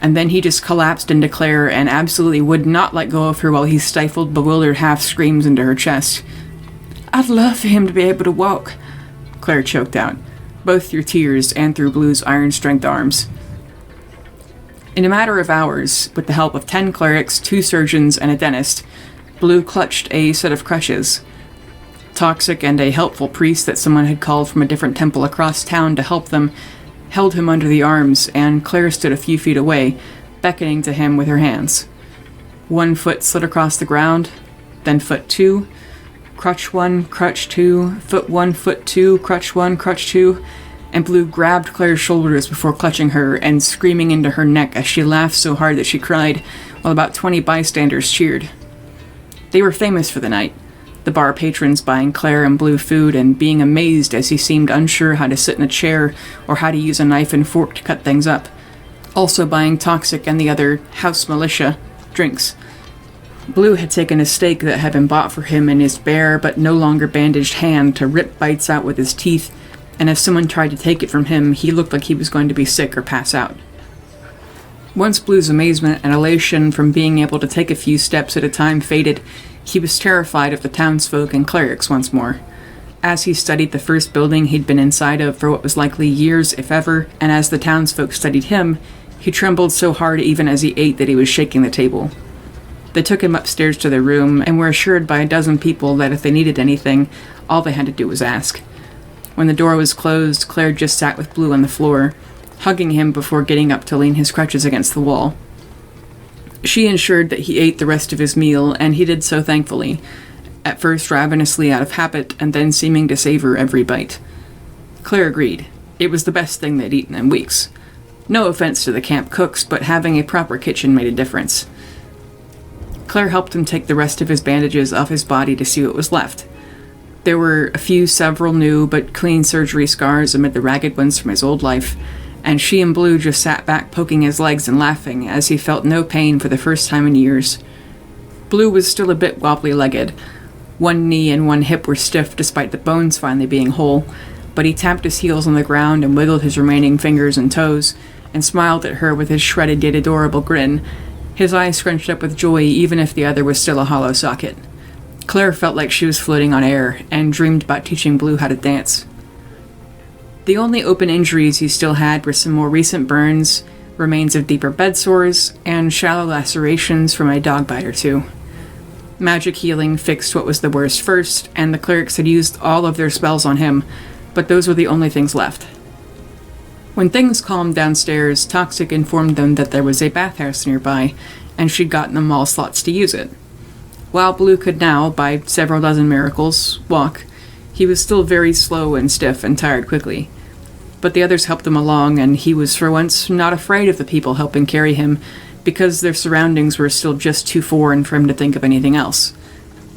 and then he just collapsed into Claire and absolutely would not let go of her while he stifled bewildered half-screams into her chest. "I'd love for him to be able to walk," Claire choked out, both through tears and through Blue's iron-strength arms. In a matter of hours, with the help of 10 clerics, 2 surgeons, and a dentist, Blue clutched a set of crutches. Toxic and a helpful priest that someone had called from a different temple across town to help them held him under the arms, and Claire stood a few feet away, beckoning to him with her hands. 1 foot slid across the ground, then foot 2, crutch 1, crutch 2, foot 1, foot 2, crutch 1, crutch 2, and Blue grabbed Claire's shoulders before clutching her and screaming into her neck as she laughed so hard that she cried, while about 20 bystanders cheered. They were famous for the night, the bar patrons buying Claire and Blue food and being amazed as he seemed unsure how to sit in a chair or how to use a knife and fork to cut things up. Also buying Toxic and the other house militia drinks. Blue had taken a steak that had been bought for him in his bare but no longer bandaged hand to rip bites out with his teeth, and if someone tried to take it from him, he looked like he was going to be sick or pass out. Once Blue's amazement and elation from being able to take a few steps at a time faded, he was terrified of the townsfolk and clerics once more. As he studied the first building he'd been inside of for what was likely years, if ever, and as the townsfolk studied him, he trembled so hard even as he ate that he was shaking the table. They took him upstairs to their room and were assured by a dozen people that if they needed anything, all they had to do was ask. When the door was closed, Claire just sat with Blue on the floor, hugging him before getting up to lean his crutches against the wall. She ensured that he ate the rest of his meal, and he did so thankfully, at first ravenously out of habit, and then seeming to savor every bite. Claire agreed. It was the best thing they'd eaten in weeks. No offense to the camp cooks, but having a proper kitchen made a difference. Claire helped him take the rest of his bandages off his body to see what was left. There were several new but clean surgery scars amid the ragged ones from his old life, and she and Blue just sat back poking his legs and laughing as he felt no pain for the first time in years. Blue was still a bit wobbly-legged. One knee and one hip were stiff despite the bones finally being whole, but he tapped his heels on the ground and wiggled his remaining fingers and toes, and smiled at her with his shredded yet adorable grin, his eyes scrunched up with joy even if the other was still a hollow socket. Claire felt like she was floating on air, and dreamed about teaching Blue how to dance. The only open injuries he still had were some more recent burns, remains of deeper bed sores, and shallow lacerations from a dog bite or two. Magic healing fixed what was the worst first, and the clerics had used all of their spells on him, but those were the only things left. When things calmed downstairs, Toxic informed them that there was a bathhouse nearby, and she'd gotten them all slots to use it. While Blue could now, by several dozen miracles, walk, he was still very slow and stiff and tired quickly. But the others helped him along, and he was for once not afraid of the people helping carry him, because their surroundings were still just too foreign for him to think of anything else.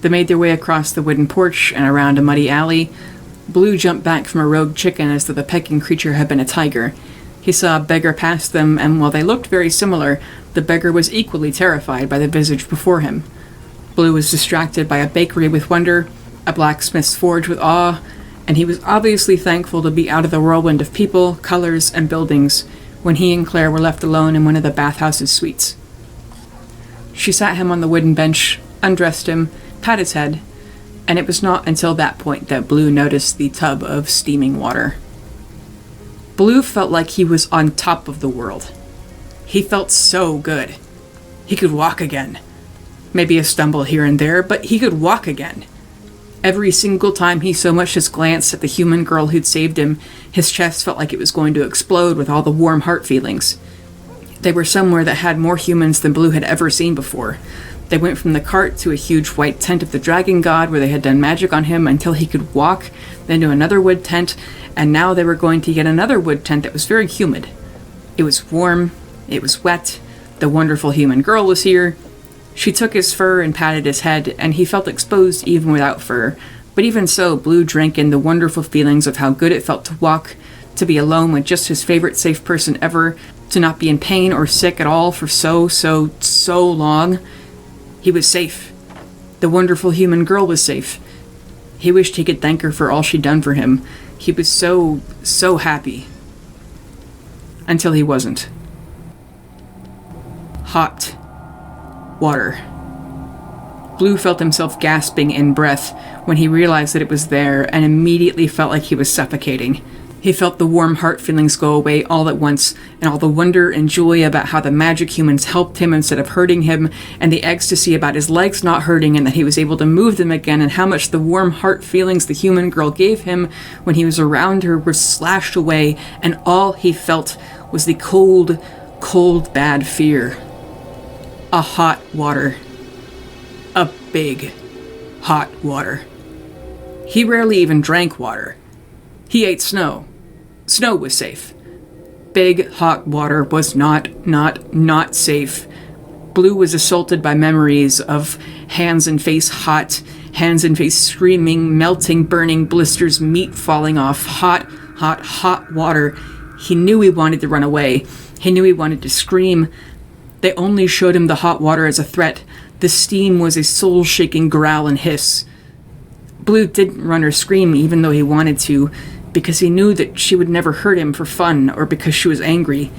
They made their way across the wooden porch and around a muddy alley. Blue jumped back from a rogue chicken as though the pecking creature had been a tiger. He saw a beggar pass them, and while they looked very similar, the beggar was equally terrified by the visage before him. Blue was distracted by a bakery with wonder, a blacksmith's forge with awe, and he was obviously thankful to be out of the whirlwind of people, colors, and buildings when he and Claire were left alone in one of the bathhouse's suites. She sat him on the wooden bench, undressed him, pat his head, and it was not until that point that Blue noticed the tub of steaming water. Blue felt like he was on top of the world. He felt so good. He could walk again. Maybe a stumble here and there, but he could walk again. Every single time he so much as glanced at the human girl who'd saved him, his chest felt like it was going to explode with all the warm heart feelings. They were somewhere that had more humans than Blue had ever seen before. They went from the cart to a huge white tent of the dragon god where they had done magic on him until he could walk, then to another wood tent, and now they were going to yet another wood tent that was very humid. It was warm, it was wet, the wonderful human girl was here. She took his fur and patted his head, and he felt exposed even without fur, but even so, Blue drank in the wonderful feelings of how good it felt to walk, to be alone with just his favorite safe person ever, to not be in pain or sick at all for so long. He was safe. The wonderful human girl was safe. He wished he could thank her for all she'd done for him. He was so happy. Until he wasn't. Hot water. Blue felt himself gasping in breath when he realized that it was there, and immediately felt like he was suffocating. He felt the warm heart feelings go away all at once, and all the wonder and joy about how the magic humans helped him instead of hurting him, and the ecstasy about his legs not hurting and that he was able to move them again, and how much the warm heart feelings the human girl gave him when he was around her were slashed away, and all he felt was the cold, bad fear. A hot water. A big, hot water. He rarely even drank water. He ate snow. Snow was safe. Big, hot water was not safe. Blue was assaulted by memories of hands and face hot, hands and face screaming, melting, burning blisters, meat falling off, hot water. He knew he wanted to run away. He knew he wanted to scream. They only showed him the hot water as a threat. The steam was a soul-shaking growl and hiss. Blue didn't run or scream even though he wanted to, because he knew that she would never hurt him for fun or because she was angry.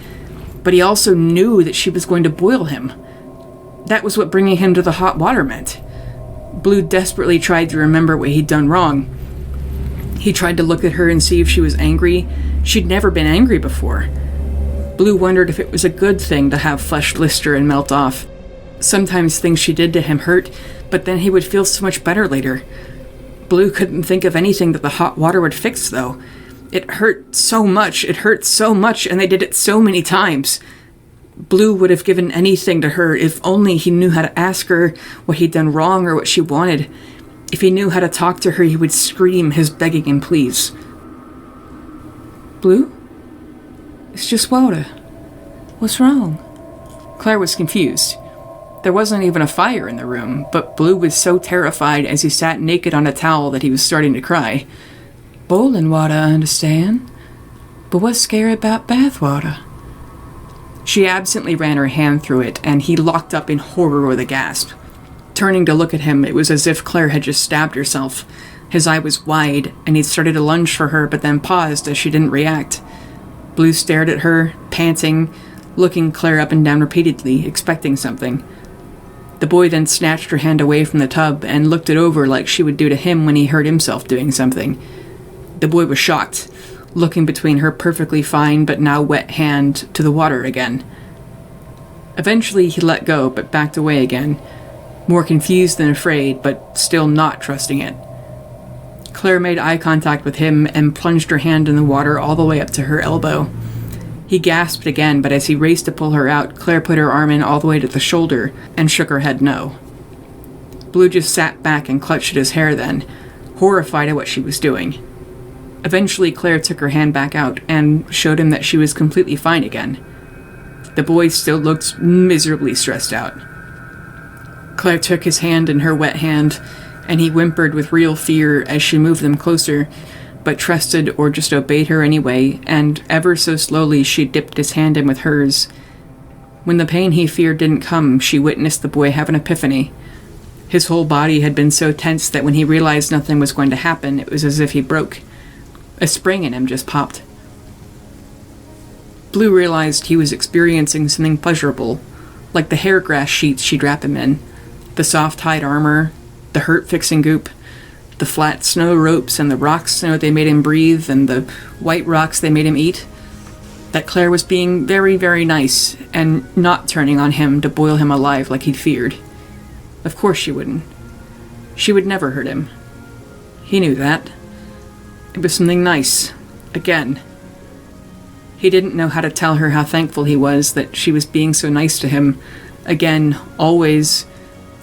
But he also knew that she was going to boil him. That was what bringing him to the hot water meant. Blue desperately tried to remember what he'd done wrong. He tried to look at her and see if she was angry. She'd never been angry before. Blue wondered if it was a good thing to have flesh blister and melt off. Sometimes things she did to him hurt, but then he would feel so much better later. Blue couldn't think of anything that the hot water would fix, though. It hurt so much, and they did it so many times. Blue would have given anything to her if only he knew how to ask her what he'd done wrong or what she wanted. If he knew how to talk to her, he would scream his begging and pleas. Blue? It's just water. What's wrong? Claire was confused. There wasn't even a fire in the room, but Blue was so terrified as he sat naked on a towel that he was starting to cry. Boiling water, I understand. But what's scary about bath water? She absently ran her hand through it, and he locked up in horror with a gasp. Turning to look at him, it was as if Claire had just stabbed herself. His eye was wide, and he'd started to lunge for her, but then paused as she didn't react. Blue stared at her, panting, looking Claire up and down repeatedly, expecting something. The boy then snatched her hand away from the tub and looked it over like she would do to him when he heard himself doing something. The boy was shocked, looking between her perfectly fine but now wet hand to the water again. Eventually he let go, but backed away again, more confused than afraid, but still not trusting it. Claire made eye contact with him and plunged her hand in the water all the way up to her elbow. He gasped again, but as he raced to pull her out, Claire put her arm in all the way to the shoulder and shook her head no. Blue just sat back and clutched at his hair then, horrified at what she was doing. Eventually, Claire took her hand back out and showed him that she was completely fine again. The boy still looked miserably stressed out. Claire took his hand in her wet hand, and he whimpered with real fear as she moved them closer, but trusted or just obeyed her anyway, and ever so slowly she dipped his hand in with hers. When the pain he feared didn't come, she witnessed the boy have an epiphany. His whole body had been so tense that when he realized nothing was going to happen, it was as if he broke. A spring in him just popped. Blue realized he was experiencing something pleasurable, like the hair grass sheets she'd wrap him in, the soft hide armor, the hurt-fixing goop, the flat snow ropes and the rock snow they made him breathe and the white rocks they made him eat. That Claire was being very, very nice and not turning on him to boil him alive like he'd feared. Of course she wouldn't. She would never hurt him. He knew that. It was something nice. Again. He didn't know how to tell her how thankful he was that she was being so nice to him. Again, always.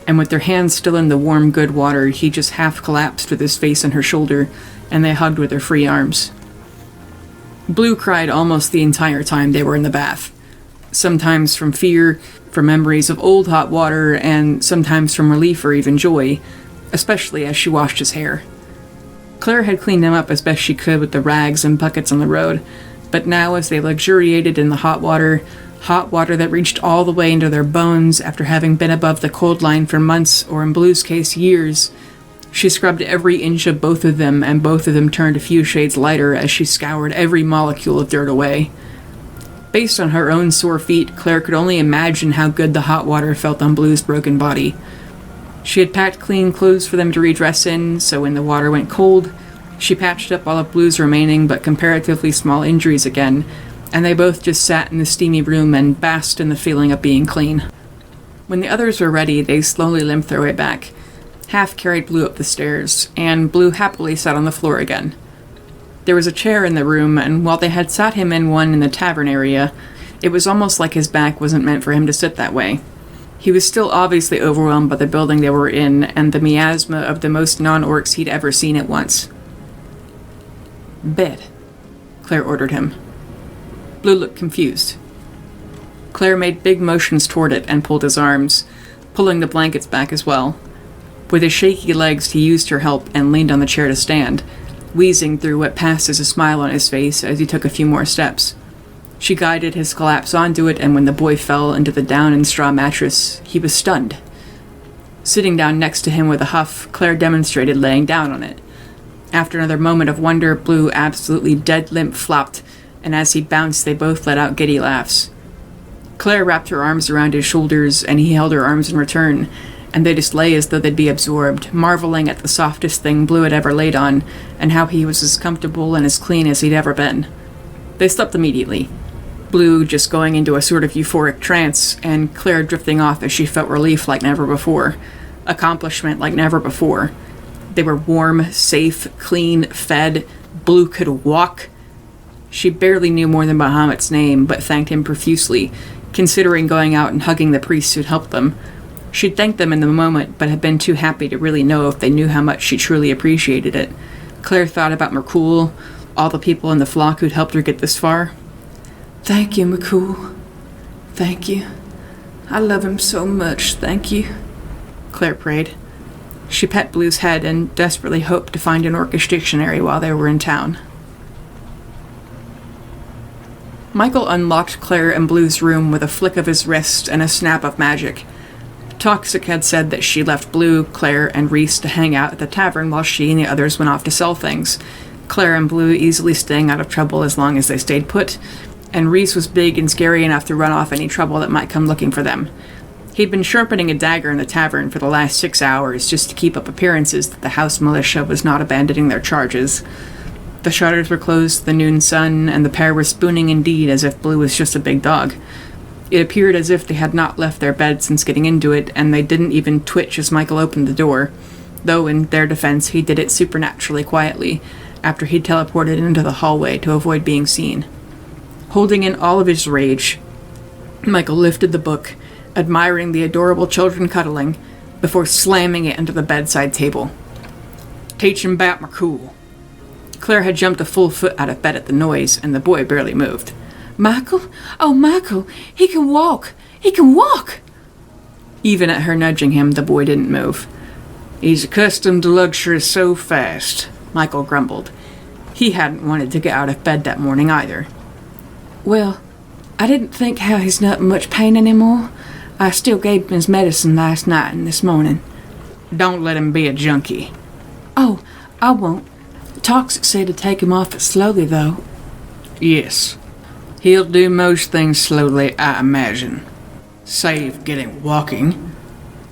And with their hands still in the warm, good water, he just half collapsed with his face on her shoulder, and they hugged with their free arms. Blue cried almost the entire time they were in the bath. Sometimes from fear, from memories of old hot water, and sometimes from relief or even joy, especially as she washed his hair. Claire had cleaned him up as best she could with the rags and buckets on the road, but now as they luxuriated in the hot water that reached all the way into their bones after having been above the cold line for months, or in Blue's case, years, she scrubbed every inch of both of them, and both of them turned a few shades lighter as she scoured every molecule of dirt away. Based on her own sore feet, Claire could only imagine how good the hot water felt on Blue's broken body. She had packed clean clothes for them to redress in, so when the water went cold, she patched up all of Blue's remaining but comparatively small injuries again, and they both just sat in the steamy room and basked in the feeling of being clean. When the others were ready, they slowly limped their way back, half carried Blue up the stairs, and Blue happily sat on the floor again. There was a chair in the room, and while they had sat him in one in the tavern area, it was almost like his back wasn't meant for him to sit that way. He was still obviously overwhelmed by the building they were in and the miasma of the most non-orcs he'd ever seen at once. "Bed," Claire ordered him. Blue looked confused. Claire made big motions toward it and pulled his arms, pulling the blankets back as well. With his shaky legs, he used her help and leaned on the chair to stand, wheezing through what passed as a smile on his face as he took a few more steps. She guided his collapse onto it, and when the boy fell into the down and straw mattress, he was stunned. Sitting down next to him with a huff, Claire demonstrated laying down on it. After another moment of wonder, Blue absolutely dead limp flopped, and as he bounced, they both let out giddy laughs. Claire wrapped her arms around his shoulders, and he held her arms in return, and they just lay as though they'd be absorbed, marveling at the softest thing Blue had ever laid on, and how he was as comfortable and as clean as he'd ever been. They slept immediately, Blue just going into a sort of euphoric trance, and Claire drifting off as she felt relief like never before, accomplishment like never before. They were warm, safe, clean, fed. Blue could walk. She barely knew more than Bahamut's name, but thanked him profusely, considering going out and hugging the priests who'd helped them. She'd thanked them in the moment, but had been too happy to really know if they knew how much she truly appreciated it. Claire thought about Mercoul, all the people in the flock who'd helped her get this far. "Thank you, Mercoul. Thank you. I love him so much, thank you," Claire prayed. She pet Blue's head and desperately hoped to find an Orcish dictionary while they were in town. Michael unlocked Claire and Blue's room with a flick of his wrist and a snap of magic. Toxic had said that she left Blue, Claire, and Reese to hang out at the tavern while she and the others went off to sell things, Claire and Blue easily staying out of trouble as long as they stayed put, and Reese was big and scary enough to run off any trouble that might come looking for them. He'd been sharpening a dagger in the tavern for the last 6 hours just to keep up appearances that the house militia was not abandoning their charges. The shutters were closed to the noon sun, and the pair were spooning indeed as if Blue was just a big dog. It appeared as if they had not left their bed since getting into it, and they didn't even twitch as Michael opened the door, though in their defense he did it supernaturally quietly, after he'd teleported into the hallway to avoid being seen. Holding in all of his rage, Michael lifted the book, admiring the adorable children cuddling, before slamming it into the bedside table. "Teach him 'bout Mercoul." Claire had jumped a full foot out of bed at the noise, and the boy barely moved. "Michael? Oh, Michael! He can walk! He can walk!" Even at her nudging him, the boy didn't move. "He's accustomed to luxury so fast," Michael grumbled. He hadn't wanted to get out of bed that morning either. "Well, I didn't think how he's not in much pain anymore. I still gave him his medicine last night and this morning." "Don't let him be a junkie." "Oh, I won't. Toxic said to take him off it slowly, though." "Yes. He'll do most things slowly, I imagine. Save getting walking."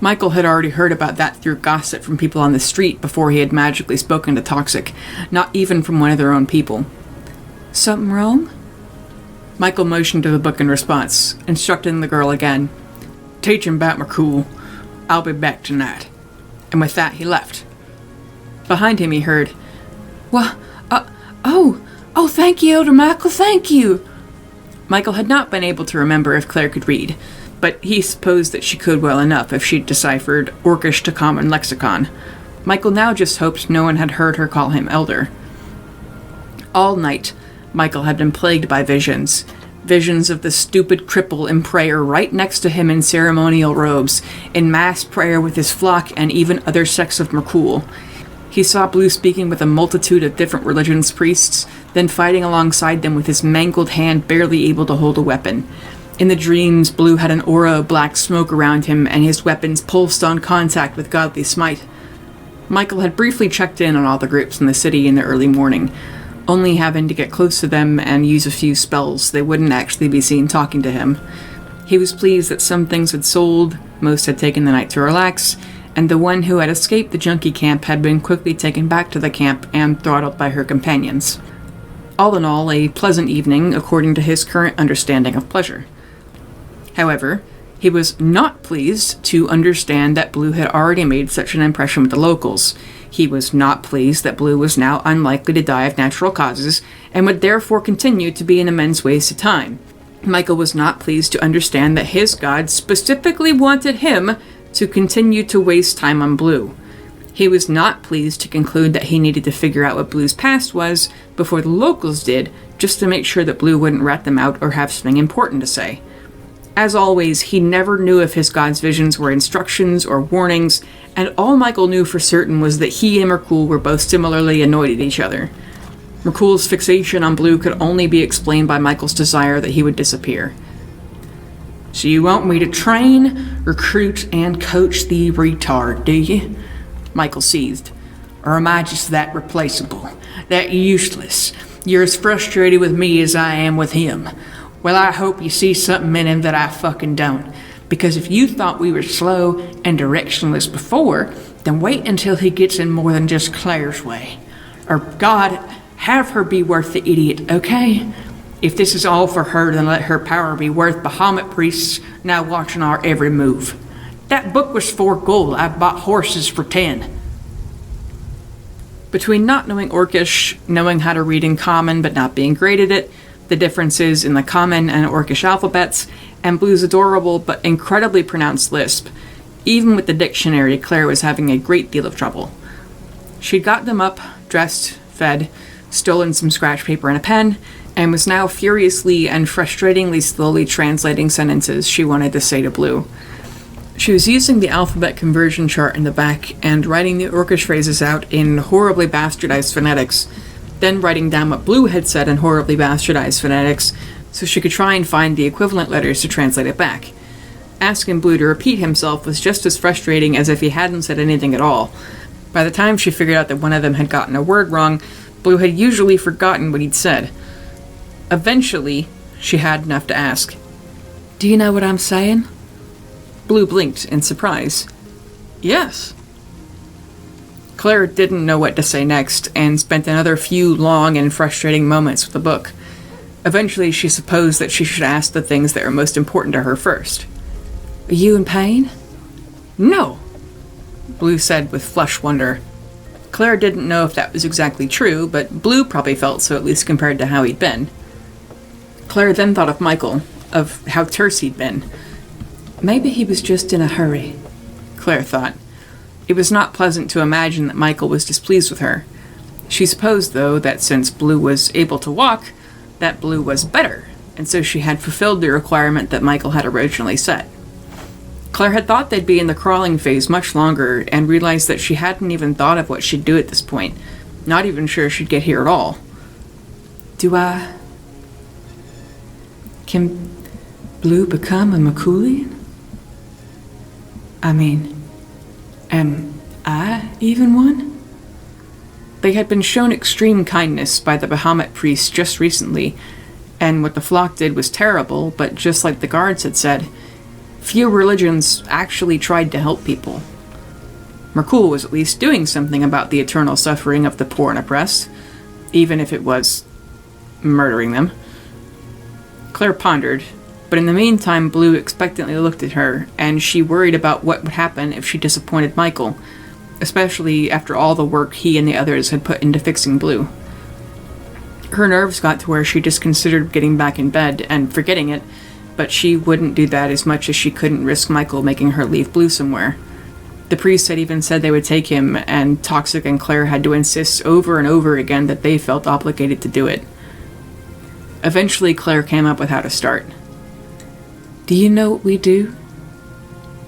Michael had already heard about that through gossip from people on the street before he had magically spoken to Toxic, not even from one of their own people. "Something wrong?" Michael motioned to the book in response, instructing the girl again. "Teach him about Mercoul. I'll be back tonight." And with that, he left. Behind him, he heard, "What? Oh, thank you, Elder Michael, thank you." Michael had not been able to remember if Claire could read, but he supposed that she could well enough if she'd deciphered Orcish to Common lexicon. Michael now just hoped no one had heard her call him Elder. All night, Michael had been plagued by visions. Visions of the stupid cripple in prayer right next to him in ceremonial robes, in mass prayer with his flock and even other sects of Mercoul. He saw Blue speaking with a multitude of different religions' priests, then fighting alongside them with his mangled hand barely able to hold a weapon. In the dreams, Blue had an aura of black smoke around him, and his weapons pulsed on contact with godly smite. Michael had briefly checked in on all the groups in the city in the early morning, only having to get close to them and use a few spells. They wouldn't actually be seen talking to him. He was pleased that some things had sold, most had taken the night to relax, and the one who had escaped the junkie camp had been quickly taken back to the camp and throttled by her companions. All in all, a pleasant evening according to his current understanding of pleasure. However, he was not pleased to understand that Blue had already made such an impression with the locals. He was not pleased that Blue was now unlikely to die of natural causes, and would therefore continue to be an immense waste of time. Michael was not pleased to understand that his god specifically wanted him to continue to waste time on Blue. He was not pleased to conclude that he needed to figure out what Blue's past was before the locals did, just to make sure that Blue wouldn't rat them out or have something important to say. As always, he never knew if his god's visions were instructions or warnings, and all Michael knew for certain was that he and Mercoul were both similarly annoyed at each other. Mercoul's fixation on Blue could only be explained by Michael's desire that he would disappear. "So you want me to train, recruit, and coach the retard, do you?" Michael seethed. "Or am I just that replaceable? That useless? You're as frustrated with me as I am with him. Well, I hope you see something in him that I fucking don't. Because if you thought we were slow and directionless before, then wait until he gets in more than just Claire's way. Or, God, have her be worth the idiot, okay? If this is all for her, then let her power be worth Bahamut priests now watching our every move. That book was 4 gold. I bought horses for 10. Between not knowing Orcish, knowing how to read in Common but not being great at it, the differences in the Common and Orcish alphabets, and Blue's adorable but incredibly pronounced lisp. Even with the dictionary, Claire was having a great deal of trouble. She'd got them up, dressed, fed, stolen some scratch paper and a pen, and was now furiously and frustratingly slowly translating sentences she wanted to say to Blue. She was using the alphabet conversion chart in the back and writing the Orcish phrases out in horribly bastardized phonetics, then writing down what Blue had said in horribly bastardized phonetics so she could try and find the equivalent letters to translate it back. Asking Blue to repeat himself was just as frustrating as if he hadn't said anything at all. By the time she figured out that one of them had gotten a word wrong, Blue had usually forgotten what he'd said. Eventually, she had enough to ask, "Do you know what I'm saying?" Blue blinked in surprise. "Yes." Claire didn't know what to say next, and spent another few long and frustrating moments with the book. Eventually, she supposed that she should ask the things that were most important to her first. "Are you in pain?" "No," Blue said with flushed wonder. Claire didn't know if that was exactly true, but Blue probably felt so, at least compared to how he'd been. Claire then thought of Michael, of how terse he'd been. Maybe he was just in a hurry, Claire thought. It was not pleasant to imagine that Michael was displeased with her. She supposed, though, that since Blue was able to walk, that Blue was better, and so she had fulfilled the requirement that Michael had originally set. Claire had thought they'd be in the crawling phase much longer, and realized that she hadn't even thought of what she'd do at this point, not even sure she'd get here at all. Can Blue become a Maculian? I mean, am I even one? They had been shown extreme kindness by the Bahamut priest just recently, and what the flock did was terrible, but just like the guards had said, few religions actually tried to help people. Merkul was at least doing something about the eternal suffering of the poor and oppressed, even if it was murdering them. Claire pondered, but in the meantime Blue expectantly looked at her, and she worried about what would happen if she disappointed Michael, especially after all the work he and the others had put into fixing Blue. Her nerves got to where she just considered getting back in bed and forgetting it, but she wouldn't do that as much as she couldn't risk Michael making her leave Blue somewhere. The priest had even said they would take him, and Toxic and Claire had to insist over and over again that they felt obligated to do it. Eventually, Claire came up with how to start. Do you know what we do?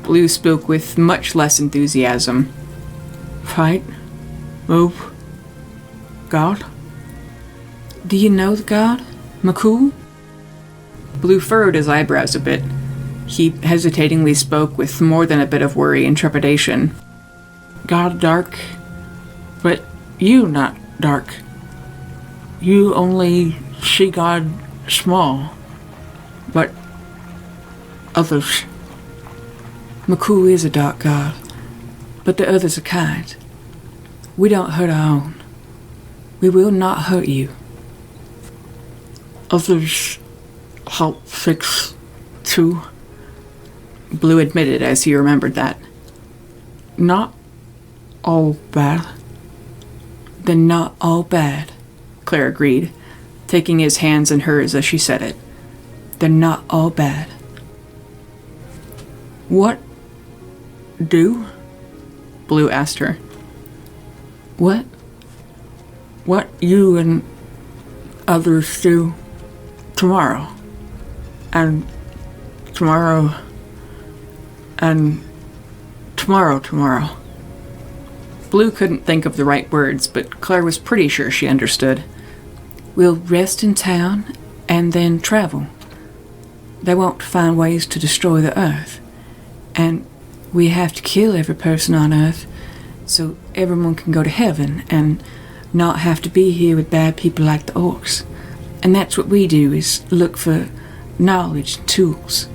Blue spoke with much less enthusiasm. Fight. Move. God. Do you know the god? Makul? Blue furrowed his eyebrows a bit. He hesitatingly spoke with more than a bit of worry and trepidation. God dark, but you not dark. You only see God small, but others. Makul is a dark god, but the others are kind. We don't hurt our own. We will not hurt you. Others help fix too, Blue admitted as he remembered that. Not all bad. Then not all bad, Claire agreed, taking his hands in hers as she said it. They're not all bad. What do? Blue asked her. What you and others do tomorrow, and tomorrow, and tomorrow. Blue couldn't think of the right words, but Claire was pretty sure she understood. We'll rest in town and then travel. They won't find ways to destroy the Earth, and we have to kill every person on Earth so everyone can go to heaven and not have to be here with bad people like the orcs. And that's what we do, is look for knowledge and tools.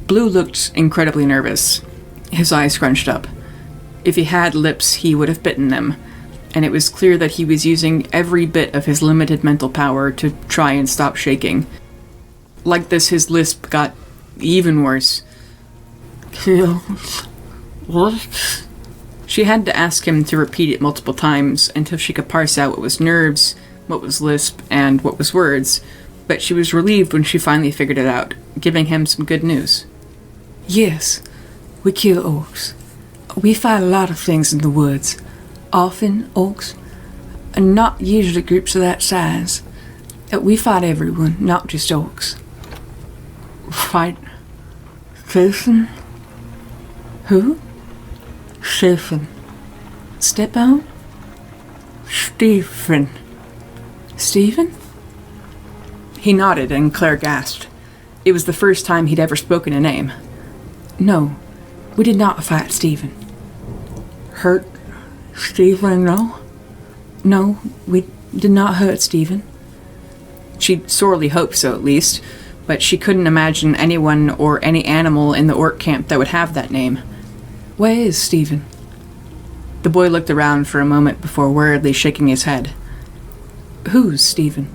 Blue looked incredibly nervous. His eyes scrunched up. If he had lips, he would have bitten them, and it was clear that he was using every bit of his limited mental power to try and stop shaking. Like this, his lisp got even worse. What? She had to ask him to repeat it multiple times until she could parse out what was nerves, what was lisp, and what was words, but she was relieved when she finally figured it out, giving him some good news.
Yes, we kill orcs. We fight a lot of things in the woods. Often orcs, and not usually groups of that size. We fight everyone, not just orcs.
Fight Jason?
Who?
Stephen.
Step on?
Stephen.
Stephen?
He nodded, and Claire gasped. It was the first time he'd ever spoken a name.
No, we did not fight Stephen.
Hurt Stephen, no?
No, we did not hurt Stephen.
She sorely hoped so, at least, but she couldn't imagine anyone or any animal in the orc camp that would have that name.
Where is Stephen?
The boy looked around for a moment before worriedly shaking his head.
Who's Stephen?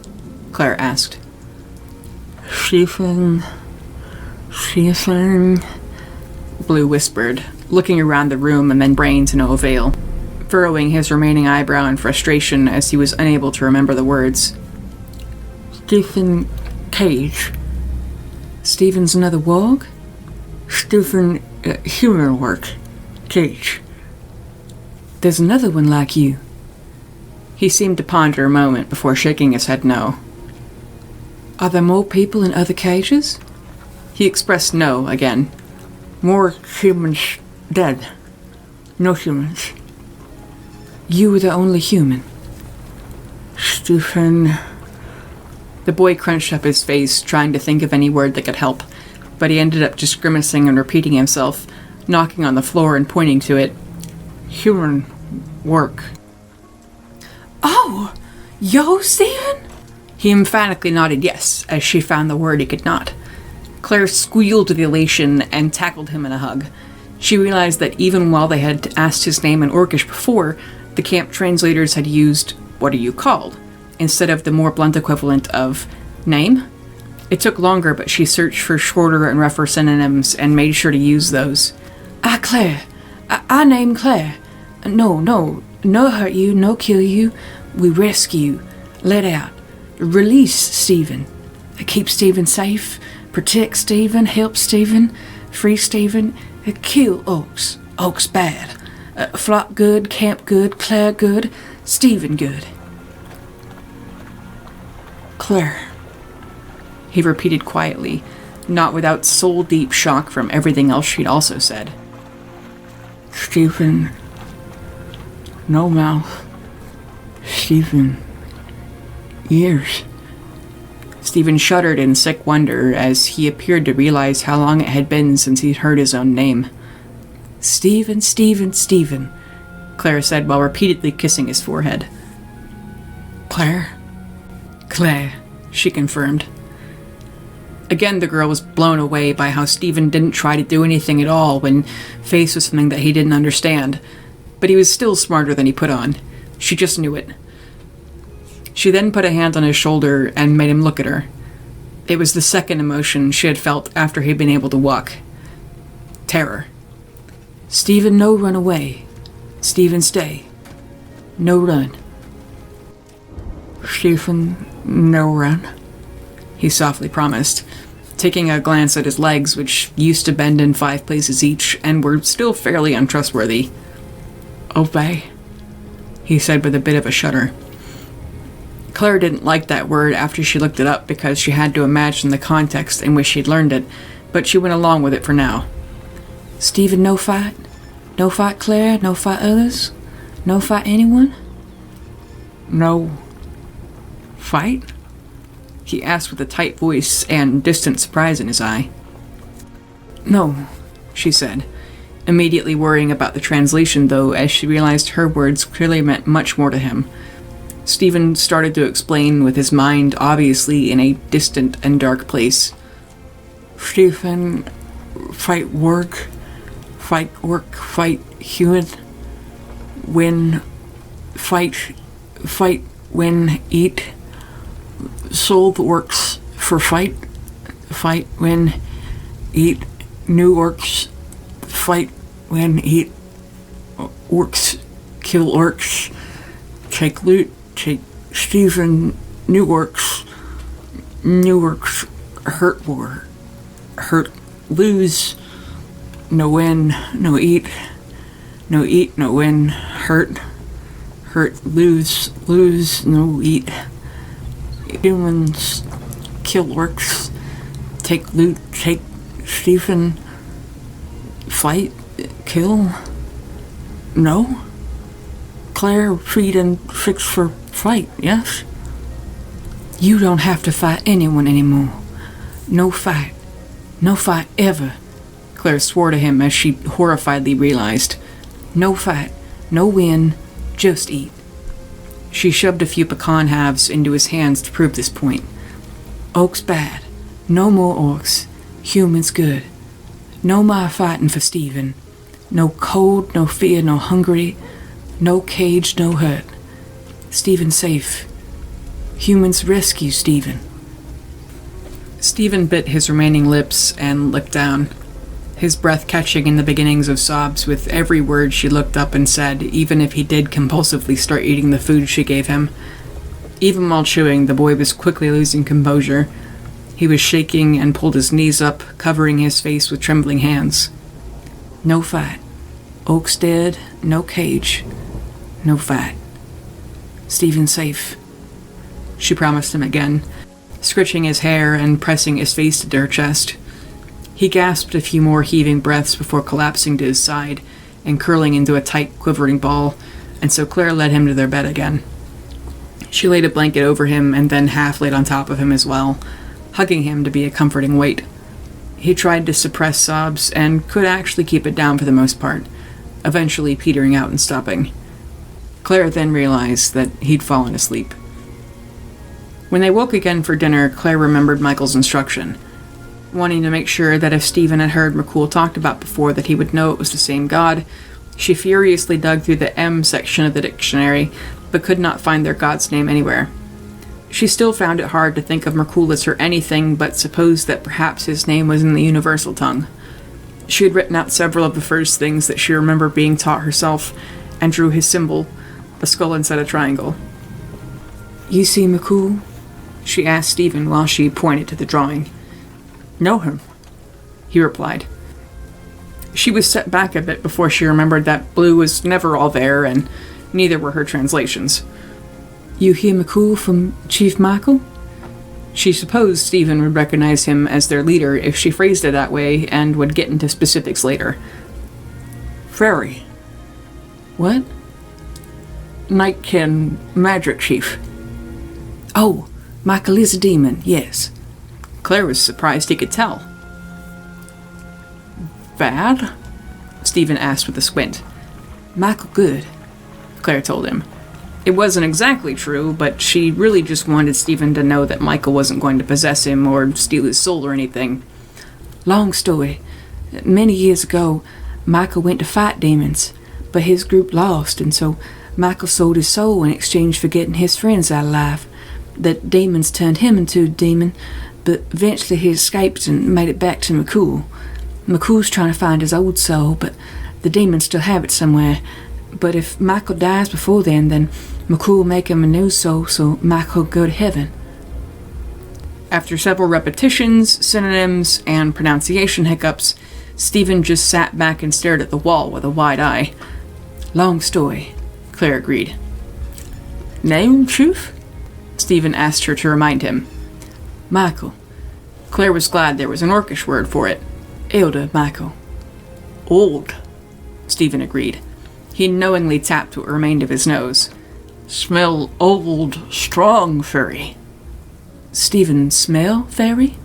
Claire asked.
Stephen,
Blue whispered, looking around the room and then braying to no avail, furrowing his remaining eyebrow in frustration as he was unable to remember the words.
Stephen Cage.
Stephen's another warg?
Stephen human work. Cage.
There's another one like you.
He seemed to ponder a moment before shaking his head no.
Are there more people in other cages?
He expressed no again.
More humans dead. No humans.
You were the only human.
Stephen.
The boy crunched up his face, trying to think of any word that could help, but he ended up just grimacing and repeating himself, knocking on the floor and pointing to it.
Human work.
Oh! Yo, Stephen?
He emphatically nodded yes, as she found the word he could not. Claire squealed with elation and tackled him in a hug. She realized that even while they had asked his name in Orcish before, the camp translators had used, "What are you called?" instead of the more blunt equivalent of name. It took longer, but she searched for shorter and rougher synonyms and made sure to use those.
Claire. I name Claire. No hurt you, no kill you. We rescue, let out, release Stephen. Keep Stephen safe, protect Stephen, help Stephen, free Stephen, kill Oaks. Oaks bad. Flock good, camp good, Claire good, Stephen good.
Claire.
He repeated quietly, not without soul-deep shock from everything else she'd also said.
Stephen. No mouth. Stephen. Ears.
Stephen shuddered in sick wonder as he appeared to realize how long it had been since he'd heard his own name.
Stephen,
Claire said while repeatedly kissing his forehead.
Claire?
Claire, she confirmed. Again, the girl was blown away by how Stephen didn't try to do anything at all when faced with something that he didn't understand, but he was still smarter than he put on. She just knew it. She then put a hand on his shoulder and made him look at her. It was the second emotion she had felt after he'd been able to walk. Terror.
Stephen, no run away. Stephen, stay. No run.
Stephen, no run.
He softly promised, taking a glance at his legs, which used to bend in 5 places each and were still fairly untrustworthy.
Obey,
he said with a bit of a shudder. Claire didn't like that word after she looked it up because she had to imagine the context in which she'd learned it, but she went along with it for now.
Stephen, no fight? No fight Claire? No fight others? No fight anyone?
No fight?
He asked with a tight voice and distant surprise in his eye.
No,
she said, immediately worrying about the translation, though, as she realized her words clearly meant much more to him. Stephen started to explain, with his mind obviously in a distant and dark place.
Stephen, fight work, fight human, win, fight, win, eat, soul works for fight, win, eat, new orcs, fight, win, eat, orcs, kill orcs, take loot, take Stephen, new orcs, Newark's hurt war. Hurt, lose, no win, no eat. No eat, no win. Hurt, lose, no eat. Humans kill orcs. Take loot, take Stephen. Fight, kill. No? Claire, feed and fix for fight, yes?
You don't have to fight anyone anymore. No fight. No fight ever.
Claire swore to him as she horrifiedly realized.
No fight. No win. Just eat.
She shoved a few pecan halves into his hands to prove this point.
Orcs bad. No more orcs. Humans good. No more fighting for Stephen. No cold, no fear, no hungry. No cage, no hurt. Stephen safe. Humans rescue Stephen.
Stephen bit his remaining lips and looked down, his breath catching in the beginnings of sobs with every word she looked up and said, even if he did compulsively start eating the food she gave him. Even while chewing, the boy was quickly losing composure. He was shaking and pulled his knees up, covering his face with trembling hands.
No fight. Oak's dead. No cage. No fight. Stephen safe.
She promised him again, scritching his hair and pressing his face to her chest. He gasped a few more heaving breaths before collapsing to his side and curling into a tight, quivering ball, and so Claire led him to their bed again. She laid a blanket over him and then half laid on top of him as well, hugging him to be a comforting weight. He tried to suppress sobs and could actually keep it down for the most part, eventually petering out and stopping. Claire then realized that he'd fallen asleep. When they woke again for dinner, Claire remembered Michael's instruction. Wanting to make sure that if Stephen had heard McCool talked about before that he would know it was the same god, she furiously dug through the M section of the dictionary, but could not find their god's name anywhere. She still found it hard to think of Mercullus or anything, but supposed that perhaps his name was in the universal tongue. She had written out several of the first things that she remembered being taught herself, and drew his symbol, a skull inside a triangle.
You see McCool?
She asked Stephen while she pointed to the drawing.
Know him,
he replied. She was set back a bit before she remembered that blue was never all there, and neither were her translations.
You hear McCool from Chief Michael?
She supposed Stephen would recognize him as their leader if she phrased it that way, and would get into specifics later.
Fairy.
What?
Nightkin Magic Chief.
Oh, Michael is a demon, yes.
Claire was surprised he could tell.
Bad?
Stephen asked with a squint.
Michael good,
Claire told him. It wasn't exactly true, but she really just wanted Stephen to know that Michael wasn't going to possess him or steal his soul or anything.
Long story. Many years ago, Michael went to fight demons, but his group lost, and so Michael sold his soul in exchange for getting his friends out alive. The demons turned him into a demon, but eventually he escaped and made it back to McCool. McCool's trying to find his old soul, but the demons still have it somewhere. But if Michael dies before then McCool will make him a new soul, so Michael will go to heaven.
After several repetitions, synonyms, and pronunciation hiccups, Stephen just sat back and stared at the wall with a wide eye.
Long story,
Claire agreed.
Name, Chief?
Stephen asked her to remind him.
Michael.
Claire was glad there was an Orcish word for it.
Elder Michael.
Old,
Stephen agreed. He knowingly tapped what remained of his nose.
Smell old, strong fairy.
Stephen smell fairy?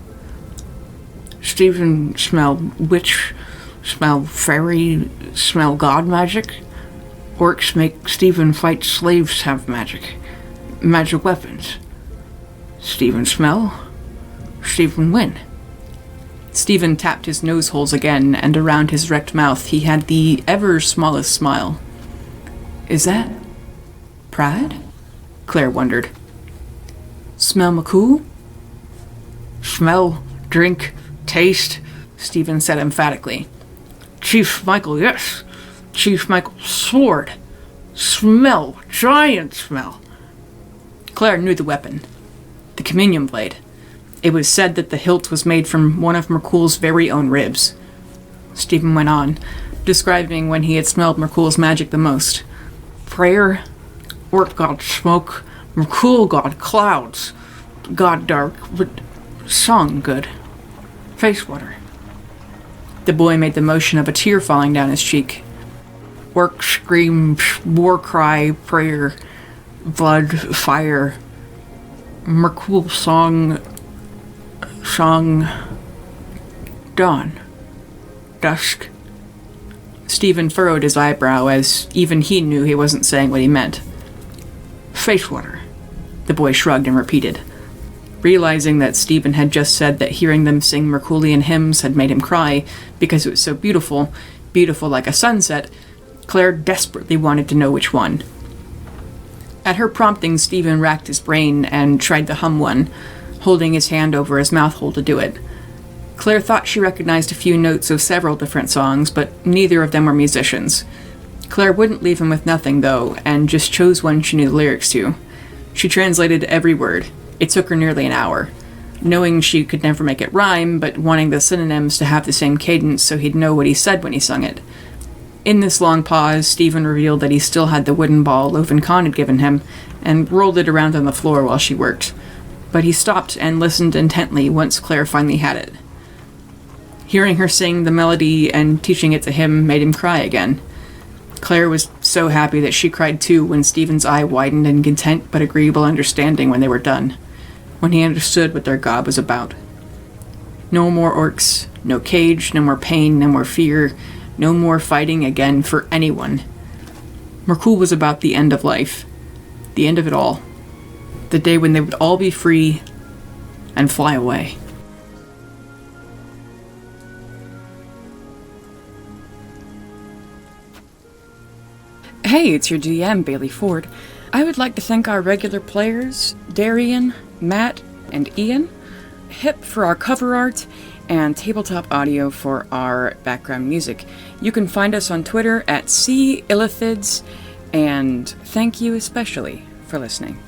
Stephen smell witch, smell fairy, smell god magic. Orcs make Stephen fight slaves have magic. Magic weapons. Stephen smell. Stephen win.
Stephen tapped his nose holes again, and around his wrecked mouth he had the ever smallest smile.
Is that pride?
Claire wondered.
Smell McCool?
Smell, drink, taste,
Stephen said emphatically.
Chief Michael, yes. Chief Michael's sword. Smell, giant smell.
Claire knew the weapon. The communion blade. It was said that the hilt was made from one of Merkul's very own ribs. Stephen went on, describing when he had smelled Merkul's magic the most. Prayer, Orc god smoke, Merkul god clouds, god dark, but song good. Face water. The boy made the motion of a tear falling down his cheek. Orc scream, war cry, prayer, blood, fire. Merkul song, dawn, dusk. Stephen furrowed his eyebrow as even he knew he wasn't saying what he meant. Face water, the boy shrugged and repeated. Realizing that Stephen had just said that hearing them sing Merkulian hymns had made him cry because it was so beautiful, beautiful like a sunset, Claire desperately wanted to know which one. At her prompting, Stephen racked his brain and tried to hum one, holding his hand over his mouth hole to do it. Claire thought she recognized a few notes of several different songs, but neither of them were musicians. Claire wouldn't leave him with nothing, though, and just chose one she knew the lyrics to. She translated every word. It took her nearly an hour, knowing she could never make it rhyme, but wanting the synonyms to have the same cadence so he'd know what he said when he sung it. In this long pause, Stephen revealed that he still had the wooden ball Loven Khan had given him, and rolled it around on the floor while she worked. But he stopped and listened intently once Claire finally had it. Hearing her sing the melody and teaching it to him made him cry again. Claire was so happy that she cried too when Stephen's eye widened in content but agreeable understanding when they were done, when he understood what their god was about. No more orcs, no cage, no more pain, no more fear, no more fighting again for anyone. Merkul was about the end of life, the end of it all, the day when they would all be free and fly away.
Hey, it's your DM, Bailey Ford. I would like to thank our regular players, Darian, Matt, and Ian, Hip for our cover art, and Tabletop Audio for our background music. You can find us on Twitter at CIllithids, and thank you especially for listening.